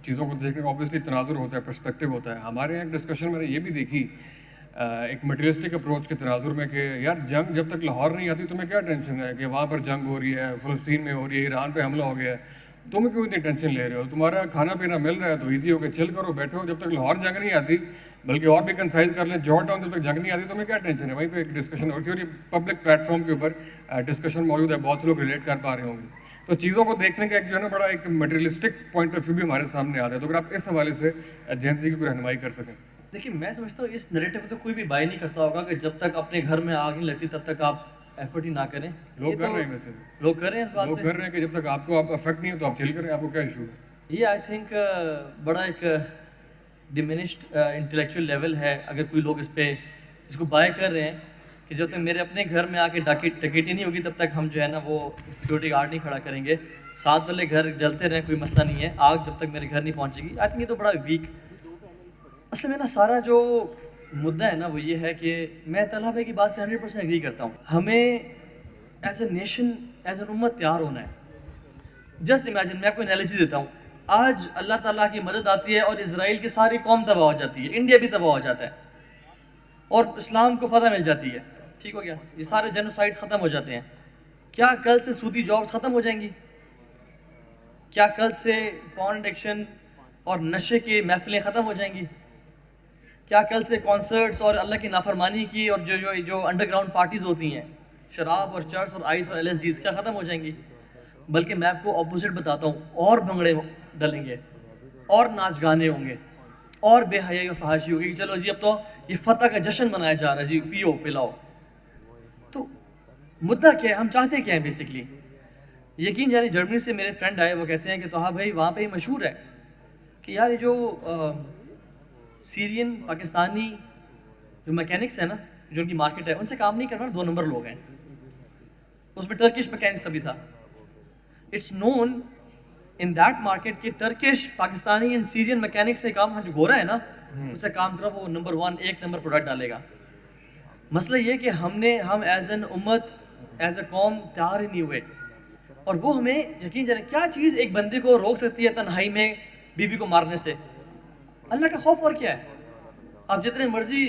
چیزوں کو دیکھنے کا اوبیسلی تناظر ہوتا ہے, پرسپیکٹیو ہوتا ہے. ہمارے یہاں ایک ڈسکشن میں نے یہ بھی دیکھی ایک مٹیریلسٹک اپروچ کے تناظر میں کہ یار جنگ جب تک لاہور نہیں آتی تمہیں کیا ٹینشن ہے کہ وہاں پر جنگ ہو رہی ہے, فلسطین میں ہو رہی ہے, ایران پہ حملہ ہو گیا ہے, تمہیں کیوں اتنی ٹینشن لے رہے ہو, تمہارا کھانا پینا مل رہا ہے تو ایزی ہو کے چل کرو, بیٹھو. جب تک لاہور جنگ نہیں آتی, بلکہ اور بھی کنسائز کر لیں جارج ٹاؤن جب تک جنگ نہیں آتی تمہیں کیا ٹینشن ہے. وہیں پہ ایک ڈسکشن ہوتی ہے اور یہ پبلک پلیٹ فارم کے اوپر ڈسکشن موجود ہے, بہت سے لوگ ریلیٹ کر پا رہے ہوں گے. تو چیزوں کو دیکھنے کا ایک جو ہے نا بڑا ایک مٹیریلسٹک پوائنٹ آف ویو بھی ہمارے سامنے آتا ہے. تو اگر آپ اس حوالے سے ایجنسی کی کوئی رہنمائی کر سکیں. دیکھیے میں سمجھتا ہوں اس نریٹو تو کوئی بھی بائی نہیں کرتا ہوگا کہ جب تک اپنے گھر میں آگ نہیں لگتی تب تک آپ ایفرٹ ہی نہ کریں. لوگ کر رہے ہیں ویسے, لوگ کر رہے ہیں اس بات لوگ کر رہے ہیں کہ جب تک آپ کو آپ افیکٹ نہیں ہو تو آپ چل کریں, آپ کو کیا ایشو ہے. یہ آئی تھنک بڑا ایک ڈیمینشڈ انٹلیکچوئل لیول ہے. اگر کوئی لوگ اس پہ اس کو بائی کر رہے ہیں کہ جب تک میرے اپنے گھر میں آ کے ڈکیٹی نہیں ہوگی تب تک ہم جو ہے نا وہ سیکورٹی گارڈ نہیں کھڑا کریں گے. ساتھ والے گھر جلتے رہیں, کوئی مسئلہ نہیں ہے, آگ جب تک میرے گھر نہیں پہنچے گی. آئی تھنک یہ تو بڑا ویک. اصل میں نا سارا جو مدعا ہے نا وہ یہ ہے کہ میں طلحہ بھائی کی بات سے 100% ایگری کرتا ہوں. ہمیں as a nation as an امت تیار ہونا ہے. جسٹ امیجن, میں آپ کو انالوجی دیتا ہوں. آج اللہ تعالیٰ کی مدد آتی ہے اور اسرائیل کی ساری قوم تباہ ہو جاتی ہے, انڈیا بھی تباہ ہو جاتا ہے اور اسلام کو فتح مل جاتی ہے. ٹھیک ہو گیا, یہ سارے جینوسائڈ ختم ہو جاتے ہیں. کیا کل سے سودی جابس ختم ہو جائیں گی؟ کیا کل سے پارن ایڈکشن اور نشے کی محفلیں ختم ہو جائیں گی؟ کیا کل سے کانسرٹس اور اللہ کی نافرمانی کی اور جو انڈر گراؤنڈ پارٹیز ہوتی ہیں, شراب اور چرس اور آئس اور LSDs کیا ختم ہو جائیں گی؟ بلکہ میں آپ کو اپوزٹ بتاتا ہوں, اور بھنگڑے ڈلیں گے, اور ناچ گانے ہوں گے, اور بے حیائی و فحاشی ہوگی کہ چلو جی اب تو یہ فتح کا جشن منایا جا رہا ہے, جی پیو پلاؤ. تو مدعا کیا ہے, ہم چاہتے کیا ہیں بیسکلی؟ یقین جانے جرمنی سے میرے فرینڈ آئے, وہ کہتے ہیں کہ توہا بھائی وہاں پہ یہ مشہور ہے کہ یار یہ جو سیرین پاکستانی جو میکینکس ہیں نا, جو ان کی مارکیٹ ہے, ان سے کام نہیں کرنا, 2 نمبر لوگ ہیں. اس میں ٹرکش میکینکس بھی تھا. It's known in that market کہ Turkish Pakistani and Syrian mechanic سے کام, جو گورا ہے نا اس سے کام کرو, وہ نمبر 1 1 نمبر پروڈکٹ ڈالے گا. مسئلہ یہ کہ ہم ایز این امت ایز اے قوم تیار ہی نہیں ہوئے. اور وہ ہمیں یقین جانے کیا چیز ایک بندے کو روک سکتی ہے تنہائی میں بیوی کو مارنے سے؟ اللہ کا خوف. اور کیا ہے؟ آپ جتنے مرضی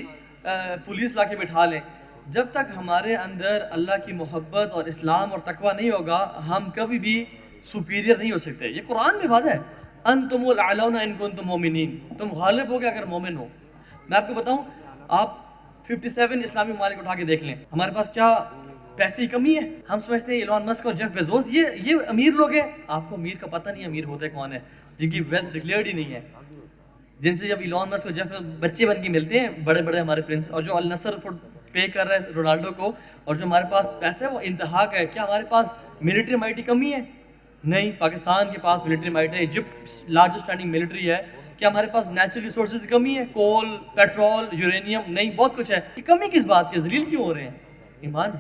پولیس لا کے بٹھا لیں, جب تک ہمارے اندر اللہ کی محبت اور اسلام اور تقوی نہیں ہوگا ہم کبھی بھی سپیریئر نہیں ہو سکتے. یہ قرآن میں بات ہے, انتم الاعلون ان کنتم مومنین, تم غالب ہو گے اگر مومن ہو. میں آپ کو بتاؤں, آپ 57 اسلامی ممالک اٹھا کے دیکھ لیں, ہمارے پاس کیا پیسے کی کمی ہے؟ ہم سمجھتے ہیں ایلون مسک اور جیف بیزوس یہ امیر لوگ ہیں. آپ کو امیر کا پتہ نہیں امیر ہوتے کون ہے, جن کی ویلتھ ڈکلیئرڈ ہی نہیں ہے, جن سے جب ایلون مسک اور جیف بچے بن کے ملتے ہیں بڑے بڑے ہمارے پرنس, اور جو النصر پے کر رہا ہے رونالڈو کو, اور جو ہمارے پاس پیسہ ہے وہ انتہا کا ہے. کیا ہمارے پاس ملٹری مائٹ کی کمی ہے؟ نہیں. پاکستان کے پاس ملٹری مائٹ ہے, ایجپٹ لارجسٹ اسٹینڈنگ ملٹری ہے. کیا ہمارے پاس نیچرل ریسورسز کی کمی ہے؟ کول, پیٹرول, یورینیم, نہیں, بہت کچھ ہے. کمی کس بات کی؟ ذلیل کیوں ہو رہے ہیں؟ ایمان.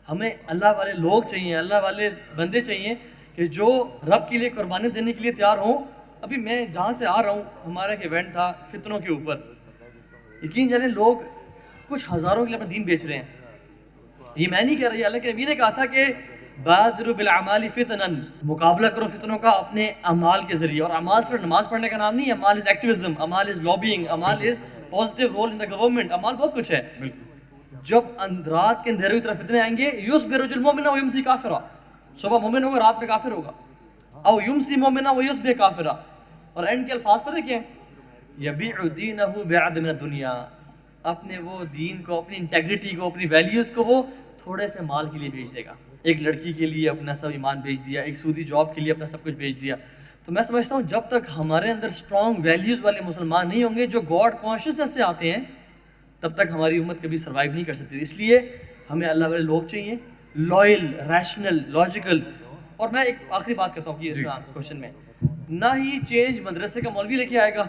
ہمیں اللہ والے لوگ چاہیے, اللہ والے بندے چاہیے کہ جو رب کے لیے قربانی دینے کے لیے تیار ہوں. ابھی میں جہاں سے آ رہا ہوں, ہمارا ایک ایونٹ تھا فتنوں کے اوپر. یقین جانے لوگ کچھ ہزاروں کے لیے اپنا دین بیچ رہے ہیں. یہ میں نہیں کہہ رہی, اللہ کے نبی نے کہا تھا کہ بادروا بالاعمال فتنا, مقابلہ کرو فتنوں کا اپنے اعمال کے ذریعے. اور اعمال صرف نماز پڑھنے کا نام نہیں ہے, اعمال از ایکٹیویزم, اعمال از لابینگ, اعمال is positive role in the government, اعمال بہت کچھ ہے. جب رات کے اندھیرے کی طرف فتنے آئیں گے, یصبح الرجل مؤمنا ویمسی کافرا, صبح مومن ہوگا رات میں کافر ہوگا, او یمسی مومنا ویصبح کافرا. اور اینڈ کے الفاظ پتہ کیا ہیں؟ یبیع دینہ بعرض من الدنیا, اپنے وہ دین کو, اپنی انٹیگریٹی کو, اپنی ویلیوز کو وہ تھوڑے سے مال کے لیے بیچ دے گا. ایک لڑکی کے لیے اپنا سب ایمان بیچ دیا, ایک سودی جاب کے لیے اپنا سب کچھ بیچ دیا. تو میں سمجھتا ہوں جب تک ہمارے اندر اسٹرانگ ویلیوز والے مسلمان نہیں ہوں گے جو گاڈ کانشیسنس سے آتے ہیں, تب تک ہماری امت کبھی سروائیو نہیں کر سکتی. اس لیے ہمیں اللہ والے لوگ چاہیے, لائل, ریشنل, لاجیکل. اور میں ایک آخری بات کرتا ہوں کہ اس کوشچن میں, نہ ہی چینج مدرسے کا مولوی لے کے آئے گا,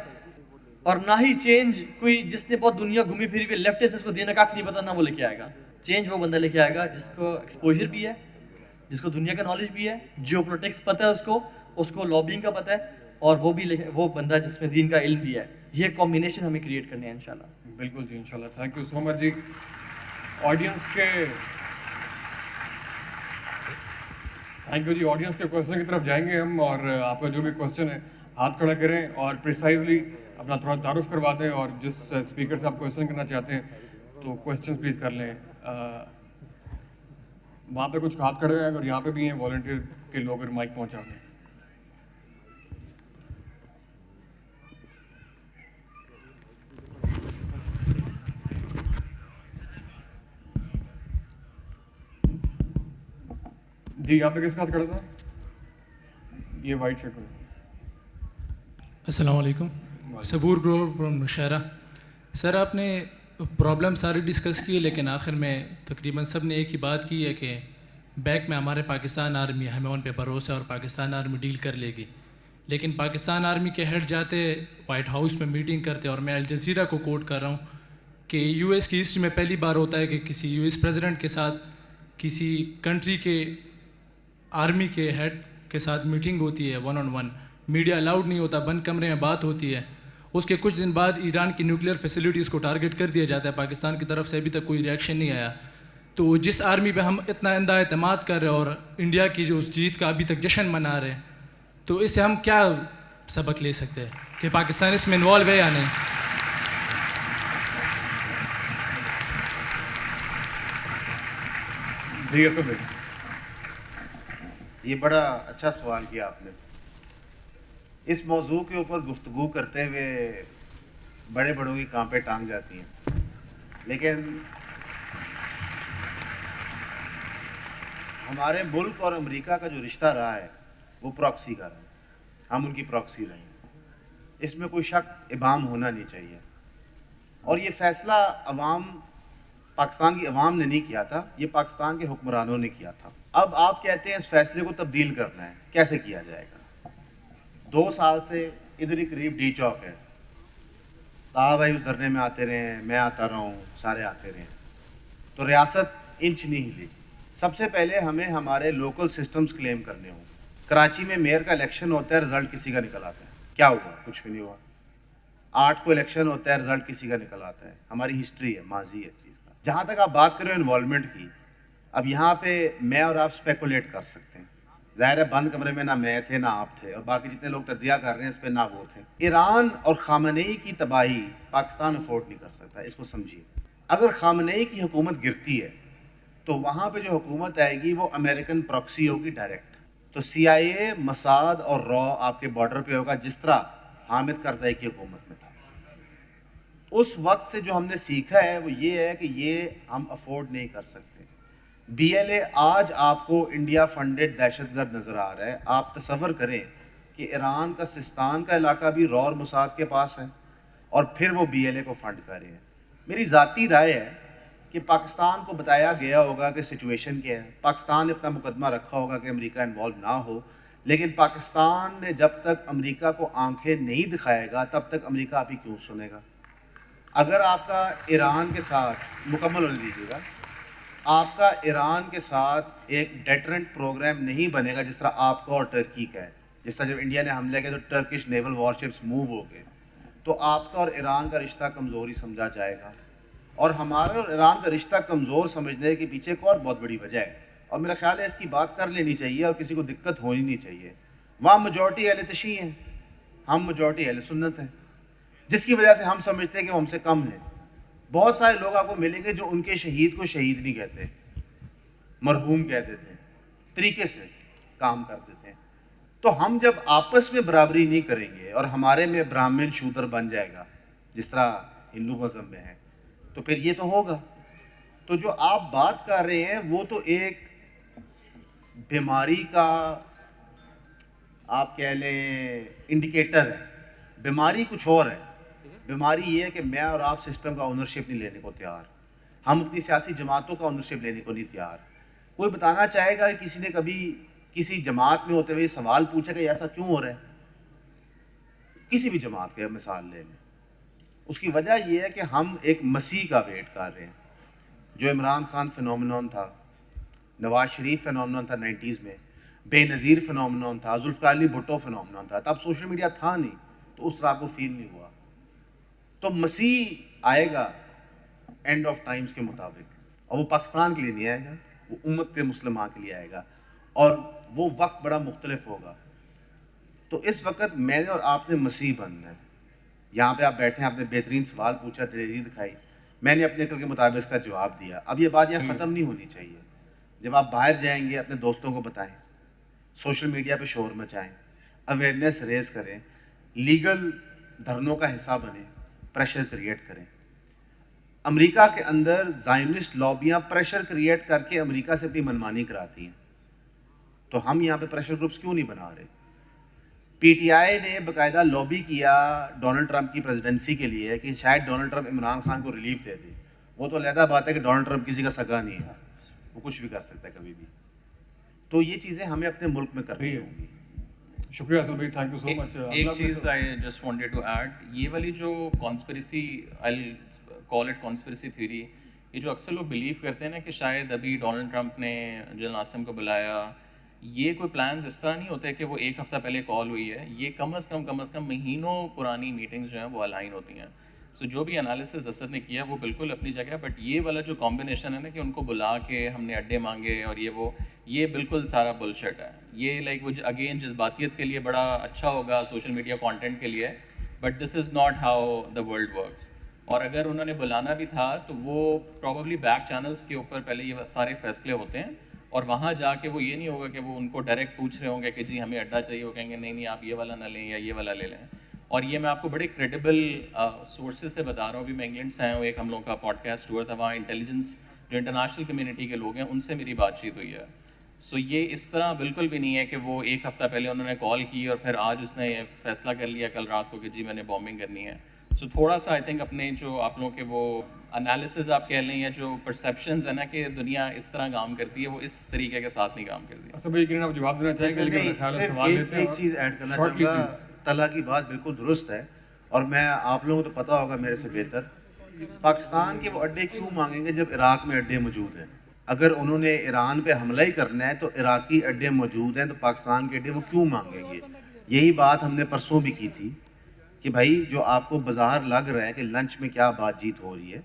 اور نہ ہی چینج کوئی جس نے بہت دنیا گھومی پھری ہوئی لیفٹسٹ اس کو دینے کا نہیں پتا نہ وہ لے کے آئے گا. چینج وہ بندہ لے کے آئے گا جس کو ایکسپوجر بھی ہے, جس کو دنیا کا نالج بھی ہے, جیو پولیٹکس پتہ ہے اس کو لابنگ کا پتہ ہے, اور وہ بندہ جس میں دین کا علم بھی ہے. یہ کمبینیشن ہمیں کریٹ کرنے ہیں انشاءاللہ. بالکل جی انشاءاللہ. تھینک یو سو مچ جی. آڈینس کے تھینک یو جی. آڈینس کے کوشچن کی طرف جائیں گے ہم, اور آپ کا جو بھی کوشچن ہے ہاتھ کھڑا کریں اور پریسائزلی اپنا تھوڑا تعارف کروا دیں, اور جس اسپیکر سے آپ کوشچن کرنا چاہتے ہیں تو کوشچن پلیز کر لیں. وہاں پہ کچھ ہاتھ کھڑے ہیں اور یہاں پہ بھی ہیں والنٹیئر کے لوگ, اگر مائک پہنچا دیں. جی یہاں پہ کس کا ہاتھ کھڑا تھا؟ یہ وائٹ شرٹ میں. السلام علیکم. Saboor grow from Nowshera. سر آپ نے پرابلم ساری ڈسکس کی, لیکن آخر میں تقریباً سب نے ایک ہی بات کی ہے کہ بیک میں ہمارے پاکستان آرمی ہے, ہمیں ان پہ بھروسہ ہے اور پاکستان آرمی ڈیل کر لے گی. لیکن پاکستان آرمی کے ہیڈ جاتے وائٹ ہاؤس میں میٹنگ کرتے, اور میں الجزیرہ کو کوٹ کر رہا ہوں کہ یو ایس کی ہسٹری میں پہلی بار ہوتا ہے کہ کسی یو ایس پریزیڈنٹ کے ساتھ کسی کنٹری کے آرمی کے ہیڈ کے ساتھ میٹنگ ہوتی ہے 1-on-1. میڈیا الاؤڈ نہیں ہوتا, بند کمرے میں بات ہوتی ہے. اس کے کچھ دن بعد ایران کی نیوکلیئر فیسلٹیز کو ٹارگٹ کر دیا جاتا ہے. پاکستان کی طرف سے ابھی تک کوئی ریئیکشن نہیں آیا. تو جس آرمی پہ ہم اتنا اندھا اعتماد کر رہے ہیں اور انڈیا کی جو اس جیت کا ابھی تک جشن منا رہے ہیں, تو اس سے ہم کیا سبق لے سکتے ہیں کہ پاکستان اس میں انوالو ہے یا نہیں؟ جی اسد بھائی. یہ بڑا اچھا سوال کیا آپ نے. اس موضوع کے اوپر گفتگو کرتے ہوئے بڑے بڑوں کی کانپیں ٹانگ جاتی ہیں, لیکن ہمارے ملک اور امریکہ کا جو رشتہ رہا ہے وہ پراکسی کا رہا ہے. ہم ان کی پراکسی رہے ہیں, اس میں کوئی شک ابہام ہونا نہیں چاہیے. اور یہ فیصلہ پاکستان کی عوام نے نہیں کیا تھا, یہ پاکستان کے حکمرانوں نے کیا تھا. اب آپ کہتے ہیں اس فیصلے کو تبدیل کرنا ہے, کیسے کیا جائے گا؟ 2 سال سے ادھر ہی قریب ڈی چوک ہے, کہا بھائی اس دھرنے میں آتے رہے ہیں, میں آتا رہا ہوں, سارے آتے رہے ہیں, تو ریاست انچ نہیں ہلی. سب سے پہلے ہمیں ہمارے لوکل سسٹمز کلیم کرنے ہوں. کراچی میں میئر کا الیکشن ہوتا ہے, رزلٹ کسی کا نکل آتا ہے. کیا ہوا؟ کچھ بھی نہیں ہوا. 8 کو الیکشن ہوتا ہے, رزلٹ کسی کا نکل آتا ہے. ہماری ہسٹری ہے, ماضی ہے اس چیز کا. جہاں تک آپ بات کریں انوالومنٹ کی, اب یہاں پہ میں اور آپ اسپیکولیٹ کر سکتے ہیں. ظاہر ہے بند کمرے میں نہ میں تھے نہ آپ تھے, اور باقی جتنے لوگ تجزیہ کر رہے ہیں اس پہ نہ وہ تھے. ایران اور خامنئی کی تباہی پاکستان افورڈ نہیں کر سکتا, اس کو سمجھیے. اگر خامنئی کی حکومت گرتی ہے تو وہاں پہ جو حکومت آئے گی وہ امریکن پراکسی ہوگی ڈائریکٹ. تو CIA, مساد اور را آپ کے بارڈر پہ ہوگا, جس طرح حامد کرزئی کی حکومت میں تھا. اس وقت سے جو ہم نے سیکھا ہے وہ یہ ہے کہ یہ ہم افورڈ نہیں کر سکتے. BLA آج آپ کو انڈیا فنڈڈ دہشت گرد نظر آ رہا ہے. آپ تصور کریں کہ ایران کا سستان کا علاقہ بھی را اور موساد کے پاس ہے, اور پھر وہ BLA کو فنڈ کر رہے ہیں. میری ذاتی رائے ہے کہ پاکستان کو بتایا گیا ہوگا کہ سچویشن کیا ہے. پاکستان نے اپنا مقدمہ رکھا ہوگا کہ امریکہ انوالو نہ ہو, لیکن پاکستان نے جب تک امریکہ کو آنکھیں نہیں دکھائے گا تب تک امریکہ آپ ہی کیوں سنے گا. اگر آپ کا ایران کے ساتھ مکمل ہونے دیجیے گا, آپ کا ایران کے ساتھ ایک ڈیٹرنٹ پروگرام نہیں بنے گا جس طرح آپ کا اور ٹرکی کا ہے. جس طرح جب انڈیا نے حملے کیا تو ٹرکش نیول وارشپس موو ہو گئے, تو آپ کا اور ایران کا رشتہ کمزور ہی سمجھا جائے گا. اور ہمارے اور ایران کا رشتہ کمزور سمجھنے کے پیچھے ایک اور بہت بڑی وجہ ہے, اور میرا خیال ہے اس کی بات کر لینی چاہیے اور کسی کو دقت ہونی نہیں چاہیے. وہاں میجورٹی اہل تشیع ہیں, ہم میجورٹی اہل سنت ہیں, جس کی وجہ سے ہم سمجھتے ہیں کہ وہ ہم سے کم ہیں. بہت سارے لوگ آپ کو ملیں گے جو ان کے شہید کو شہید نہیں کہتے, مرحوم کہہ دیتے ہیں, طریقے سے کام کر دیتے ہیں. تو ہم جب آپس میں برابری نہیں کریں گے اور ہمارے میں برہمن شودر بن جائے گا جس طرح ہندو مذہب میں ہے, تو پھر یہ تو ہوگا. تو جو آپ بات کر رہے ہیں وہ تو ایک بیماری کا آپ کہہ لیں انڈیکیٹر ہے. بیماری کچھ اور ہے. بیماری یہ ہے کہ میں اور آپ سسٹم کا اونرشپ نہیں لینے کو تیار, ہم اپنی سیاسی جماعتوں کا اونرشپ لینے کو نہیں تیار. کوئی بتانا چاہے گا کہ کسی نے کبھی کسی جماعت میں ہوتے ہوئے سوال پوچھا کہ ایسا کیوں ہو رہا ہے؟ کسی بھی جماعت کا مثال لے لیں, اس کی وجہ یہ ہے کہ ہم ایک مسیح کا ویٹ کر رہے ہیں. جو عمران خان فنومنون تھا, نواز شریف فنومنون تھا 90s میں, بے نظیر فنومنون تھا, ذوالفقار علی بھٹو فنومنون تھا, تب سوشل میڈیا تھا نہیں تو اس طرح کو فیل نہیں ہوا. تو مسیح آئے گا اینڈ آف ٹائمز کے مطابق, اور وہ پاکستان کے لیے نہیں آئے گا, وہ امت مسلمہ کے لیے آئے گا, اور وہ وقت بڑا مختلف ہوگا. تو اس وقت میں نے اور آپ نے مسیح بننا ہے. یہاں پہ آپ بیٹھے ہیں, آپ نے بہترین سوال پوچھا, دلیری دکھائی, میں نے اپنے عقل کے مطابق اس کا جواب دیا. اب یہ بات یہاں ختم نہیں ہونی چاہیے. جب آپ باہر جائیں گے اپنے دوستوں کو بتائیں, سوشل میڈیا پہ شور مچائیں, اویئرنیس ریز کریں, لیگل دھرنوں کا حصہ بنیں, پریشر کریٹ کریں. امریکہ کے اندر زائنسٹ لابیاں پریشر کریٹ کر کے امریکہ سے اپنی منمانی کراتی ہیں, تو ہم یہاں پہ پریشر گروپس کیوں نہیں بنا رہے؟ پی ٹی آئی نے باقاعدہ لابی کیا ڈونلڈ ٹرمپ کی پریزیڈنسی کے لیے کہ شاید ڈونلڈ ٹرمپ عمران خان کو ریلیف دے دے. وہ تو علیحدہ بات ہے کہ ڈونلڈ ٹرمپ کسی کا سگا نہیں ہے, وہ کچھ بھی کر سکتا ہے کبھی بھی. تو یہ چیزیں ہمیں اپنے ملک میں کرنی ہوں گی. شکریہ اصل بھائی, تھینک یو سو مچ. ایک چیز I just wanted to add, یہ والی جو conspiracy, I call it conspiracy theory, یہ جو اکثر لوگ بلیو کرتے ہیں نا کہ شاید ابھی ڈونلڈ ٹرمپ نے جنرل عاصم کو بلایا, یہ کوئی پلانز اس طرح نہیں ہوتے کہ وہ ایک ہفتہ پہلے کال ہوئی ہے. یہ کم از کم مہینوں پرانی میٹنگز جو ہیں وہ الائن ہوتی ہیں. سو جو بھی انالیسز اسد نے کیا وہ بالکل اپنی جگہ ہے, بٹ یہ والا جو کمبینیشن ہے نا کہ ان کو بلا کے ہم نے اڈے مانگے اور یہ بالکل سارا بلشٹ ہے. یہ لائک وہ اگین جذباتیت کے لیے بڑا اچھا ہوگا سوشل میڈیا کانٹینٹ کے لیے, but this is not how the world works. اور اگر انہوں نے بلانا بھی تھا تو وہ پروبیبلی بیک چینلس کے اوپر پہلے یہ سارے فیصلے ہوتے ہیں, اور وہاں جا کے وہ یہ نہیں ہوگا کہ وہ ان کو ڈائریکٹ پوچھ رہے ہوں گے کہ جی ہمیں اڈا چاہیے, وہ کہیں گے نہیں آپ یہ والا نہ لیں یا یہ والا لے لیں. اور یہ میں آپ کو بڑے کریڈیبل سورسز سے بتا رہا ہوں. ابھی میں انگلینڈ سے آیا ہوں, ایک ہم لوگوں کا پوڈ کاسٹ ہوا تھا, وہاں انٹیلیجنس جو انٹرنیشنل کمیونٹی کے لوگ ہیں ان سے میری بات چیت ہوئی ہے. سو یہ اس طرح بالکل بھی نہیں ہے کہ وہ ایک ہفتہ پہلے انہوں نے کال کی اور پھر آج اس نے یہ فیصلہ کر لیا کل رات کو کہ جی میں نے بامبنگ کرنی ہے. سو تھوڑا سا آئی تھنک اپنے جو آپ لوگوں کے وہ انالیسز آپ کہہ لیں یا جو پرسیپشنز ہیں نا کہ دنیا اس طرح کام کرتی ہے, وہ اس طریقے کے ساتھ نہیں کام کرتی. اصل بھائی آپ جواب دینا چاہیں گے, لیکن خیال ہے سوال لیتے ہیں. ایک چیز ایڈ کرنا چاہوں گا, طلحہ کی بات بالکل درست ہے, اور میں آپ لوگوں کو تو پتہ ہوگا میرے سے بہتر, پاکستان کے وہ اڈے کیوں مانگیں گے جب عراق میں اڈے موجود ہیں؟ اگر انہوں نے ایران پہ حملہ ہی کرنا ہے تو عراقی اڈے موجود ہیں, تو پاکستان کے اڈے وہ کیوں مانگیں گے؟ یہی بات ہم نے پرسوں بھی کی تھی کہ بھائی جو آپ کو بظاہر لگ رہا ہے کہ لنچ میں کیا بات چیت ہو رہی ہے,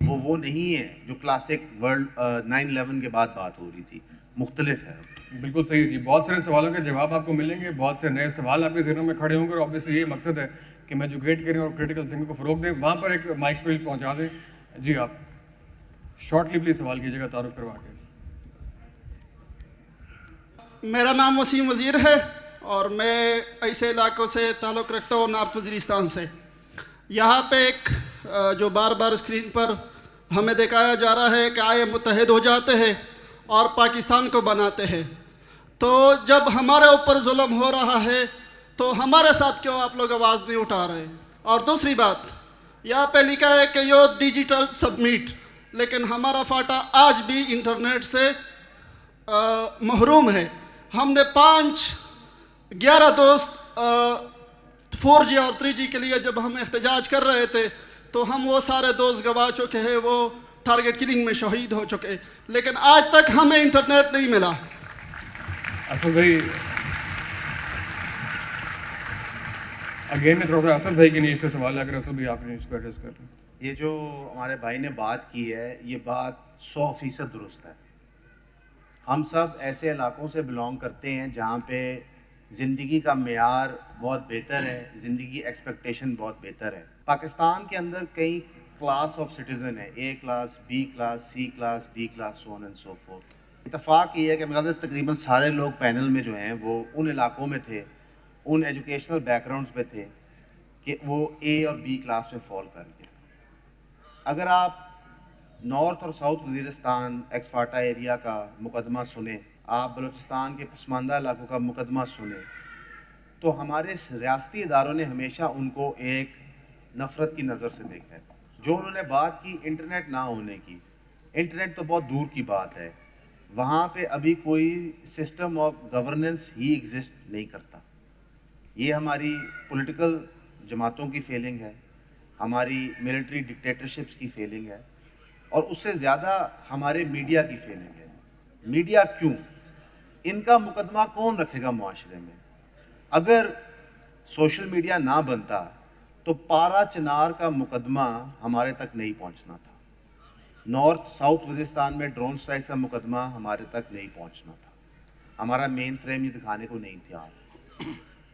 وہ نہیں ہے جو کلاسک ورلڈ 9/11 کے بعد بات ہو رہی تھی, مختلف ہے. بالکل صحیح جی. بہت سارے سوالوں کے جواب آپ کو ملیں گے, بہت سے نئے سوال آپ کے ذہنوں میں کھڑے ہوں گے, اور آبویسلی یہ مقصد ہے کہ میں ایجوکیٹ کریں اور کریٹیکل تھنکنگ کو فروغ دیں. وہاں پر ایک مائک پہ پہنچا دیں. جی آپ شارٹلی پلیز سوال کیجیے گا تعارف کروا کے. میرا نام وسیم وزیر ہے اور میں ایسے علاقوں سے تعلق رکھتا ہوں, نارتھ وزیرستان سے. یہاں پہ ایک جو بار بار اسکرین پر ہمیں دکھایا جا رہا ہے کہ آئے متحد ہو جاتے ہیں اور پاکستان کو بناتے ہیں, تو جب ہمارے اوپر ظلم ہو رہا ہے تو ہمارے ساتھ کیوں آپ لوگ آواز نہیں اٹھا رہے؟ اور دوسری بات, یہاں پہ لکھا ہے کہ یو ڈیجیٹل سبمٹ, لیکن ہمارا فاٹا آج بھی انٹرنیٹ سے محروم ہے. ہم نے 11 دوست 4G اور 3G کے لیے جب ہم احتجاج کر رہے تھے تو ہم وہ سارے دوست گوا چکے ہیں, وہ ٹارگٹ کلنگ میں شہید ہو چکے, لیکن آج تک ہمیں انٹرنیٹ نہیں ملا. اصل بھائی اگین میں تھوڑا سا اصل بھائی کے نیچے سے سوال ہے, اگر اصل بھائی آپ نے اس کو ایڈریس کر لیں. یہ جو ہمارے بھائی نے بات کی ہے یہ بات 100% درست ہے. ہم سب ایسے علاقوں سے بلانگ کرتے ہیں جہاں پہ زندگی کا معیار بہت بہتر ہے, زندگی کی ایکسپیکٹیشن بہت بہتر ہے. پاکستان کے اندر کئی کلاس آف سٹیزن ہے, A class, B class, C class, D class, so on and so forth. اتفاق یہ ہے کہ میرے خیال سے تقریباً سارے لوگ پینل میں جو ہیں وہ ان علاقوں میں تھے, ان ایجوکیشنل بیک گراؤنڈس پہ تھے کہ وہ A اور B کلاس میں فال کر گئے. اگر آپ نارتھ اور south Waziristan x FATA area کا مقدمہ سنیں, آپ بلوچستان کے پسماندہ علاقوں کا مقدمہ سنیں, تو ہمارے ریاستی اداروں نے ہمیشہ ان کو ایک نفرت کی نظر سے دیکھا ہے. جو انہوں نے بات کی انٹرنیٹ نہ ہونے کی, انٹرنیٹ تو بہت دور کی بات ہے, وہاں پہ ابھی کوئی system of governance he exist نہیں کرتا. یہ ہماری پولیٹیکل جماعتوں کی فیلنگ ہے, ہماری ملٹری ڈکٹیٹرشپس کی فیلنگ ہے, اور اس سے زیادہ ہمارے میڈیا کی فیلنگ ہے. میڈیا کیوں؟ ان کا مقدمہ کون رکھے گا معاشرے میں؟ اگر سوشل میڈیا نہ بنتا تو پارا چنار کا مقدمہ ہمارے تک نہیں پہنچنا تھا. نارتھ ساؤتھ وزیرستان میں ڈرون اسٹرائک کا مقدمہ ہمارے تک نہیں پہنچنا تھا. ہمارا مین فریم یہ دکھانے کو نہیں تھا.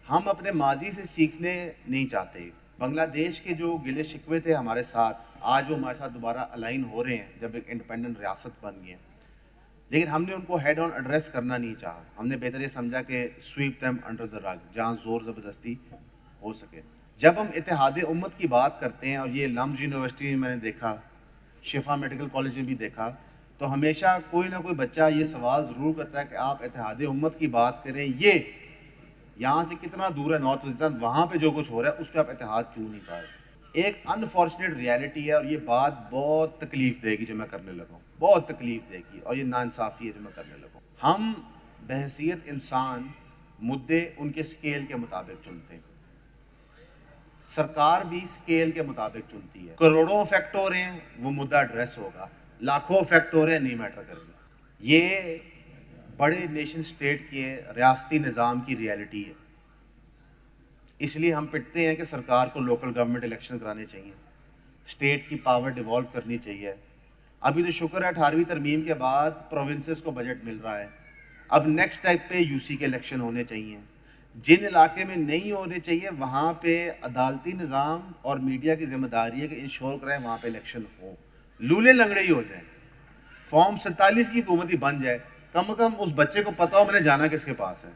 ہم اپنے ماضی سے سیکھنے نہیں چاہتے. بنگلہ دیش کے جو گلے شکوے تھے ہمارے ساتھ, آج وہ ہمارے ساتھ دوبارہ الائن ہو رہے ہیں جب ایک انڈیپینڈنٹ ریاست بن گئی ہے, لیکن ہم نے ان کو ہیڈ آن ایڈریس کرنا نہیں چاہا. ہم نے بہتر یہ سمجھا کہ سویپ دیم انڈر دا رگ, جہاں زور زبردستی ہو سکے. جب ہم اتحاد امت کی بات کرتے ہیں, اور یہ لمز یونیورسٹی میں میں نے دیکھا, شفا میڈیکل کالج میں بھی دیکھا, تو ہمیشہ کوئی نہ کوئی بچہ یہ سوال ضرور کرتا ہے کہ آپ اتحاد امت کی بات کریں, یہ یہاں سے کتنا دور ہے نارتھ وزیرستان, وہاں پہ جو کچھ ہو رہا ہے اس پہ آپ اتحاد کیوں نہیں پا رہے؟ ایک انفارچونیٹ ریالٹی ہے, اور یہ بات بہت تکلیف دے گی جو میں کرنے لگا ہوں, بہت تکلیف دے گی, اور یہ ناانصافی ہے جو میں کرنے لگا ہوں. ہم بحیثیت انسان مدعے ان کے سکیل کے مطابق چنتے ہیں. سرکار بھی سکیل کے مطابق چنتی ہے. کروڑوں افیکٹ ہو رہے ہیں, وہ مدعا ایڈریس ہوگا. لاکھوں افیکٹ ہو رہے ہیں, نہیں میٹر کرے گا. یہ بڑے نیشن سٹیٹ کے ریاستی نظام کی ریالٹی ہے. اس لیے ہم پٹتے ہیں کہ سرکار کو لوکل گورنمنٹ الیکشن کرانے چاہیے, اسٹیٹ کی پاور ڈیوالو کرنی چاہیے. ابھی تو شکر ہے 18ویں ترمیم کے بعد پروونسز کو بجٹ مل رہا ہے. اب نیکسٹ ٹائپ پہ یو سی کے الیکشن ہونے چاہیے. جن علاقے میں نہیں ہونے چاہیے وہاں پہ عدالتی نظام اور میڈیا کی ذمہ داری ہے کہ انشور کریں وہاں پہ الیکشن ہو, لولے لنگڑے ہی ہو جائیں, فارم 47 کی حکومت ہی بن جائے. کم از کم اس بچے کو پتہ ہو میں نے جانا کس کے پاس ہے.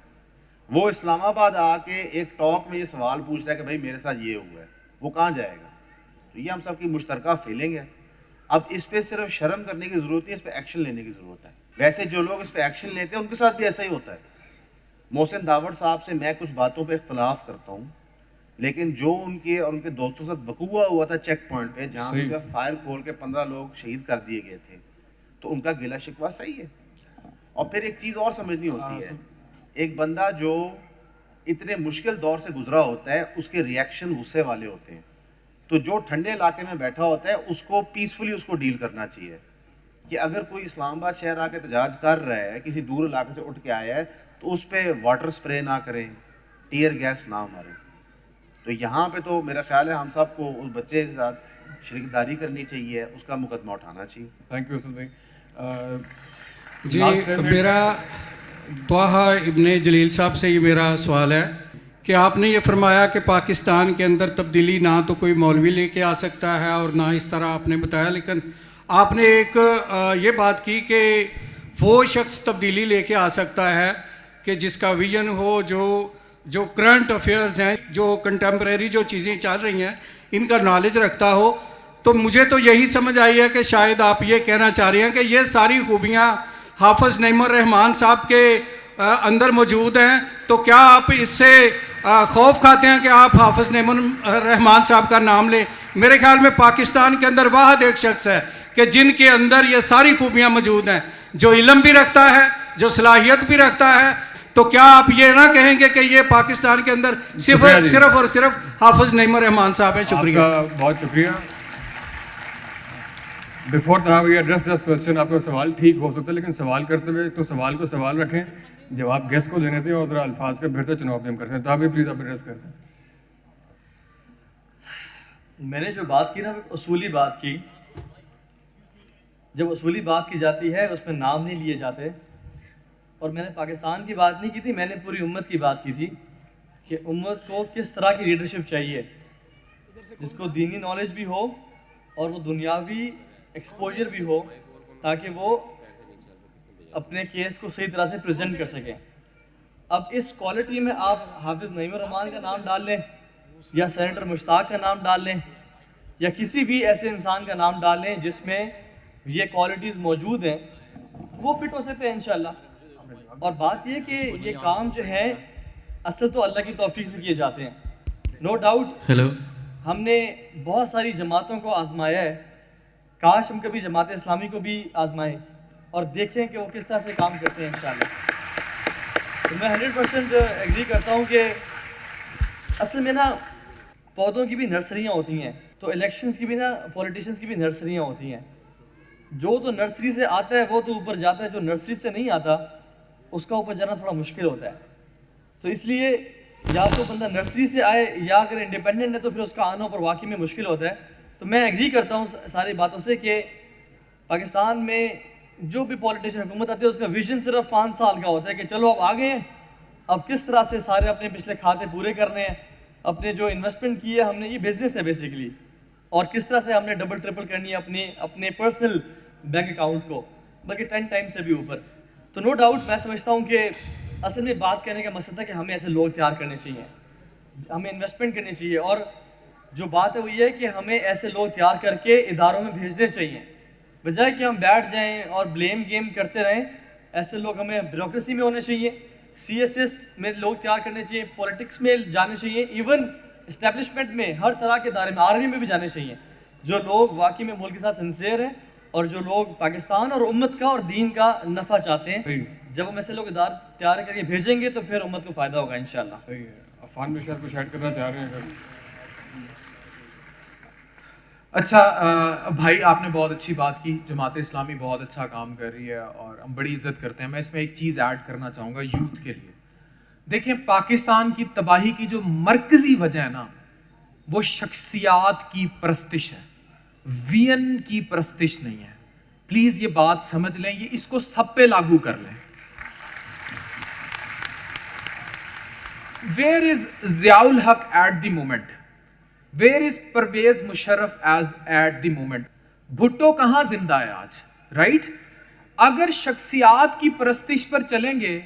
وہ اسلام آباد آ کے ایک ٹاک میں یہ سوال پوچھتا ہے کہ بھائی میرے ساتھ یہ ہوا ہے, وہ کہاں جائے گا؟ تو یہ ہم سب کی مشترکہ فیلنگ ہے. اب اس پہ صرف شرم کرنے کی ضرورت نہیں, اس پہ ایکشن لینے کی ضرورت ہے. ویسے جو لوگ اس پہ ایکشن لیتے ہیں ان کے ساتھ بھی ایسا ہی ہوتا ہے. محسن داوڑ صاحب سے میں کچھ باتوں پہ اختلاف کرتا ہوں, لیکن جو ان کے اور ان کے دوستوں کے ساتھ وقوع ہوا تھا چیک پوائنٹ پہ, جہاں ان کا فائر کھول کے 15 لوگ شہید کر دیے گئے تھے, تو ان کا گلہ شکوہ صحیح ہے. اور پھر ایک چیز اور سمجھنی ہوتی ہے, ایک بندہ جو اتنے مشکل دور سے گزرا ہوتا ہے اس کے ریئیکشن غصے والے ہوتے ہیں. تو جو ٹھنڈے علاقے میں بیٹھا ہوتا ہے اس کو پیسفلی اس کو ڈیل کرنا چاہیے. کہ اگر کوئی اسلام آباد شہر آ کے احتجاج کر رہا ہے, کسی دور علاقے سے اٹھ کے آیا ہے, تو اس پہ واٹر سپرے نہ کریں, ٹیئر گیس نہ ماریں. تو یہاں پہ تو میرا خیال ہے ہم سب کو اس بچے کے ساتھ شریک داری کرنی چاہیے, اس کا مقدمہ اٹھانا چاہیے. تھینک یو اسد بھائی. جی میرا طٰہٰ ابن جلیل صاحب سے یہ میرا سوال ہے کہ آپ نے یہ فرمایا کہ پاکستان کے اندر تبدیلی نہ تو کوئی مولوی لے کے آ سکتا ہے اور نہ اس طرح آپ نے بتایا, لیکن آپ نے ایک یہ بات کی کہ وہ شخص تبدیلی لے کے آ سکتا ہے کہ جس کا ویژن ہو, جو کرنٹ افیئرز ہیں, جو کنٹمپریری جو چیزیں چل رہی ہیں ان کا نالج رکھتا ہو. تو مجھے تو یہی سمجھ آئی ہے کہ شاید آپ یہ کہنا چاہ رہے ہیں کہ یہ ساری خوبیاں حافظ نعیم الرحمان صاحب کے اندر موجود ہیں. تو کیا آپ اس سے خوف کھاتے ہیں کہ آپ حافظ نعیم الرحمان صاحب کا نام لیں؟ میرے خیال میں پاکستان کے اندر واحد ایک شخص ہے کہ جن کے اندر یہ ساری خوبیاں موجود ہیں, جو علم بھی رکھتا ہے, جو صلاحیت بھی رکھتا ہے. تو کیا آپ یہ نہ کہیں گے کہ یہ پاکستان کے اندر صرف اور صرف حافظ نعیم الرحمان صاحب ہیں؟ شکریہ. بہت شکریہ. Before we address this question, آپ کا سوال ٹھیک ہو سکتا ہے, لیکن سوال کرتے ہوئے تو سوال کو سوال رکھیں, جواب گیسٹ کو دینے دیں, اور ذرا الفاظ کا بہتر چناؤ بھی ہم کرتے ہیں. تو آپ بھی پلیز آپ ایڈریس کرتے ہیں. میں نے جو بات کی نا اصولی بات کی, جب اصولی بات کی جاتی ہے اس میں نام نہیں لیے جاتے. اور میں نے پاکستان کی بات نہیں کی تھی, میں نے پوری امت کی بات کی تھی کہ امت کو کس طرح کی لیڈرشپ چاہیے جس کو دینی نالج بھی ہو اور وہ دنیاوی ایکسپوجر بھی ہو, تاکہ وہ اپنے کیس کو صحیح طرح سے پریزنٹ کر سکیں. اب اس کوالٹی میں آپ حافظ نعیم الرحمان کا نام ڈال لیں, یا سینیٹر مشتاق کا نام ڈال لیں, یا کسی بھی ایسے انسان کا نام ڈال لیں جس میں یہ کوالٹیز موجود ہیں, وہ فٹ ہو سکتے ہیں انشاءاللہ. اور بات یہ کہ یہ کام جو ہے اصل تو اللہ کی توفیق سے کیے جاتے ہیں. نو ڈاؤٹ ہم نے بہت ساری جماعتوں کو آزمایا ہے, کاش ہم کبھی جماعت اسلامی کو بھی آزمائیں اور دیکھیں کہ وہ کس طرح سے کام کرتے ہیں انشاءاللہ. تو میں 100% ایگری کرتا ہوں کہ اصل میں نا پودوں کی بھی نرسریاں ہوتی ہیں, تو الیکشنز کی بھی نا پولیٹیشینس کی بھی نرسریاں ہوتی ہیں. جو تو نرسری سے آتا ہے وہ تو اوپر جاتا ہے, جو نرسری سے نہیں آتا اس کا اوپر جانا تھوڑا مشکل ہوتا ہے. تو اس لیے یا تو بندہ نرسری سے آئے یا اگر انڈیپینڈنٹ ہے تو پھر اس کا آنا اوپر واقعی میں مشکل ہوتا ہے. تو میں ایگری کرتا ہوں ساری باتوں سے کہ پاکستان میں جو بھی پولیٹیشین حکومت آتی ہے اس کا ویژن صرف 5 سال کا ہوتا ہے کہ چلو اب آگے ہیں, اب کس طرح سے سارے اپنے پچھلے کھاتے پورے کرنے ہیں, اپنے جو انویسٹمنٹ کی ہے ہم نے, یہ بزنس ہے بیسیکلی, اور کس طرح سے ہم نے ڈبل ٹرپل کرنی ہے اپنے پرسنل بینک اکاؤنٹ کو, بلکہ 10 ٹائم سے بھی اوپر. تو نو ڈاؤٹ میں سمجھتا ہوں کہ اصل میں بات کہنے کا مقصد ہے کہ ہمیں ایسے لوگ تیار کرنے چاہیے, ہمیں انویسٹمنٹ کرنی چاہیے, اور جو بات ہے وہ یہ ہے کہ ہمیں ایسے لوگ تیار کر کے اداروں میں بھیجنے چاہیے, بجائے کہ ہم بیٹھ جائیں اور بلیم گیم کرتے رہیں. ایسے لوگ ہمیں بیوروکریسی میں ہونے چاہیے, سی ایس ایس میں لوگ تیار کرنے چاہیے, پولیٹکس میں جانے چاہیے, ایون اسٹیبلشمنٹ میں ہر طرح کے ادارے میں, آرمی میں بھی جانے چاہیے, جو لوگ واقعی میں ملک کے ساتھ سنسیئر ہیں اور جو لوگ پاکستان اور امت کا اور دین کا نفع چاہتے ہیں. جب ہم ایسے لوگ ادارے تیار کر کے بھیجیں گے تو پھر امت کو فائدہ ہوگا انشاءاللہ. صحیح ہے. عفان بھی شاید کچھ ایڈ کرنا چاہ رہے ہیں. اچھا بھائی, آپ نے بہت اچھی بات کی, جماعت اسلامی بہت اچھا کام کر رہی ہے اور ہم بڑی عزت کرتے ہیں. میں اس میں ایک چیز ایڈ کرنا چاہوں گا یوتھ کے لیے. دیکھیں, پاکستان کی تباہی کی جو مرکزی وجہ ہے نا, وہ شخصیات کی پرستش ہے, وین کی پرستش نہیں ہے. پلیز یہ بات سمجھ لیں, یہ اس کو سب پہ لاگو کر لیں. Where is Zia ul-Haq at the moment, where is Pervez Musharraf at the moment, Bhutto کہاں زندہ ہے آج, رائٹ؟ اگر شخصیات کی پرستش پر چلیں گے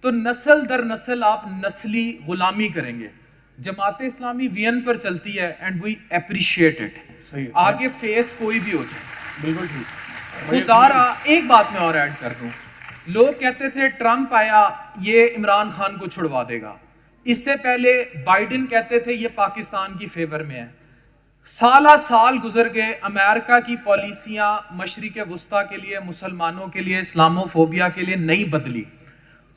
تو نسل در نسل آپ نسلی غلامی کریں گے. جماعت اسلامی وین پر چلتی ہے اینڈ وی اپریشیٹ اٹ. آگے فیس کوئی بھی ہو جائے, بالکل ٹھیک. خدارا ایک بات میں اور ایڈ کر دوں, لوگ کہتے تھے ٹرمپ آیا یہ عمران خان کو چھڑوا دے گا, اس سے پہلے بائیڈن کہتے تھے یہ پاکستان کی فیور میں ہے. سالہ سال گزر گئے, امریکہ کی پالیسیاں مشرق وسطیٰ کے لیے, مسلمانوں کے لیے, اسلامو فوبیا کے لیے نہیں بدلی.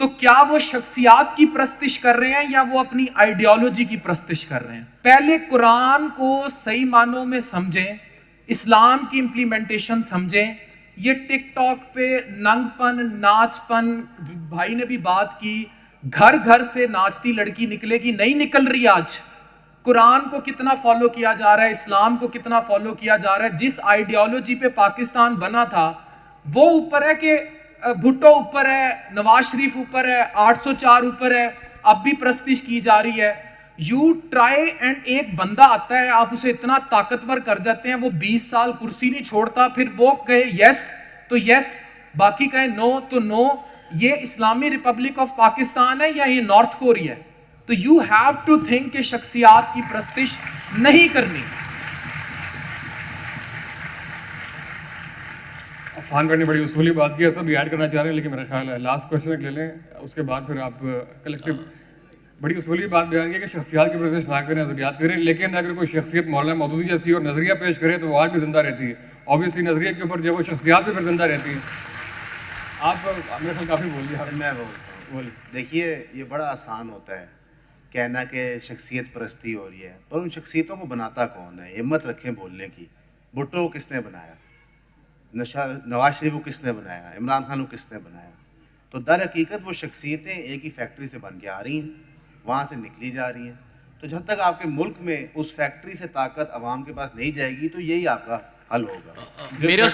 تو کیا وہ شخصیات کی پرستش کر رہے ہیں یا وہ اپنی آئیڈیالوجی کی پرستش کر رہے ہیں؟ پہلے قرآن کو صحیح معنوں میں سمجھیں, اسلام کی امپلیمنٹیشن سمجھیں. یہ ٹک ٹاک پہ ننگ پن, ناچ پن, بھائی نے بھی بات کی, گھر گھر سے ناچتی لڑکی نکلے گی, نہیں نکل رہی. آج قرآن کو کتنا فالو کیا جا رہا ہے, اسلام کو کتنا فالو کیا جا رہا ہے. جس آئیڈیالوجی پہ پاکستان بنا تھا وہ اوپر ہے کہ بھٹو اوپر ہے, نواز شریف اوپر ہے, 804 اوپر ہے, اب بھی پرستش کی جا رہی ہے. یو ٹرائی اینڈ ایک بندہ آتا ہے, آپ اسے اتنا طاقتور کر جاتے ہیں, وہ 20 سال کرسی نہیں چھوڑتا, پھر وہ کہے یس تو یس, باقی کہے نو تو نو. یہ اسلامی ریپبلک آف پاکستان ہے یا یہ نارتھ کوریا ہے؟ تو یو ہیو ٹو تھنک کہ شخصیات کی پرستش نہیں کرنی. عفان بھائی نے بڑی اصولی بات کی ہے, سب ایڈ کرنا چاہ رہے ہیں, لیکن میرا خیال ہے لاسٹ کوشچن لے لیں, اس کے بعد پھر آپ کلیکٹیو. بڑی اصولی بات بیان کی کہ شخصیات کی پرستش نہ کریں, نظریات کریں, لیکن اگر کوئی شخصیت مولانا مودودی جیسی اور نظریہ پیش کرے تو وہ آج بھی زندہ رہتی ہے. آبویسلی نظریے کے اوپر جب وہ شخصیات بھی پھر زندہ رہتی ہیں. آپ میرے خیال کافی بول دیا. میں بولتا ہوں, دیکھیے یہ بڑا آسان ہوتا ہے کہنا کہ شخصیت پرستی ہو رہی ہے, پر ان شخصیتوں کو بناتا کون ہے؟ ہمت رکھیں بولنے کی. بھٹو کو کس نے بنایا؟ نواز شریف کو کس نے بنایا؟ عمران خان کو کس نے بنایا؟ تو در حقیقت وہ شخصیتیں ایک ہی فیکٹری سے بن کے آ رہی ہیں, وہاں سے نکلی جا رہی ہیں. تو جب تک آپ کے ملک میں اس فیکٹری سے طاقت عوام کے پاس نہیں جائے گی تو یہی آپ کا حل ہوگا. میرا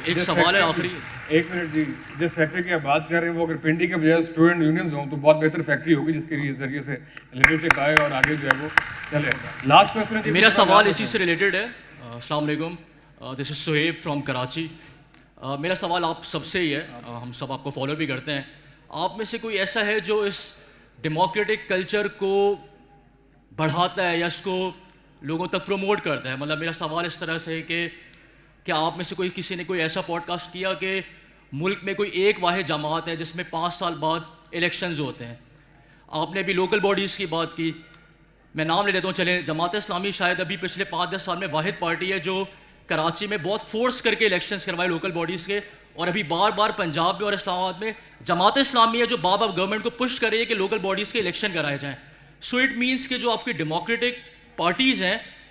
ایک سوال ہے آخری. ایک منٹ جی, جس فیکٹری کی آپ بات کر رہے ہیں وہ اگر پنڈی کے بجائے اسٹوڈنٹ یونینز ہوں تو بہت بہتر فیکٹری ہوگی جس کے ذریعے سے لیڈرشپ آئے اور آگے جو ہے وہ چلے. لاسٹ کویسچن میرا سوال اسی سے ریلیٹڈ ہے. السلام علیکم, دس از سہیب فرام کراچی. میرا سوال آپ سب سے ہی ہے, ہم سب آپ کو فالو بھی کرتے ہیں. آپ میں سے کوئی ایسا ہے جو اس ڈیموکریٹک کلچر کو بڑھاتا ہے یا اس کو لوگوں تک پروموٹ کرتا ہے؟ مطلب میرا سوال اس طرح سے کہ کیا آپ میں سے کسی نے کوئی ایسا پوڈ کاسٹ کیا کہ ملک میں کوئی ایک واحد جماعت ہے جس میں 5 سال بعد الیکشنز ہوتے ہیں؟ آپ نے ابھی لوکل باڈیز کی بات کی, میں نام لے لیتا ہوں. چلیں, جماعت اسلامی شاید ابھی پچھلے 5-10 سال میں واحد پارٹی ہے جو کراچی میں بہت فورس کر کے الیکشنز کروائے لوکل باڈیز کے, اور ابھی بار بار پنجاب میں اور اسلام آباد میں جماعت اسلامی ہے جو بار بار گورنمنٹ کو پش کر رہی ہے کہ لوکل باڈیز کے الیکشن کرائے جائیں. سو اٹ مینس کہ جو آپ کی ڈیموکریٹک پارٹیز ہیں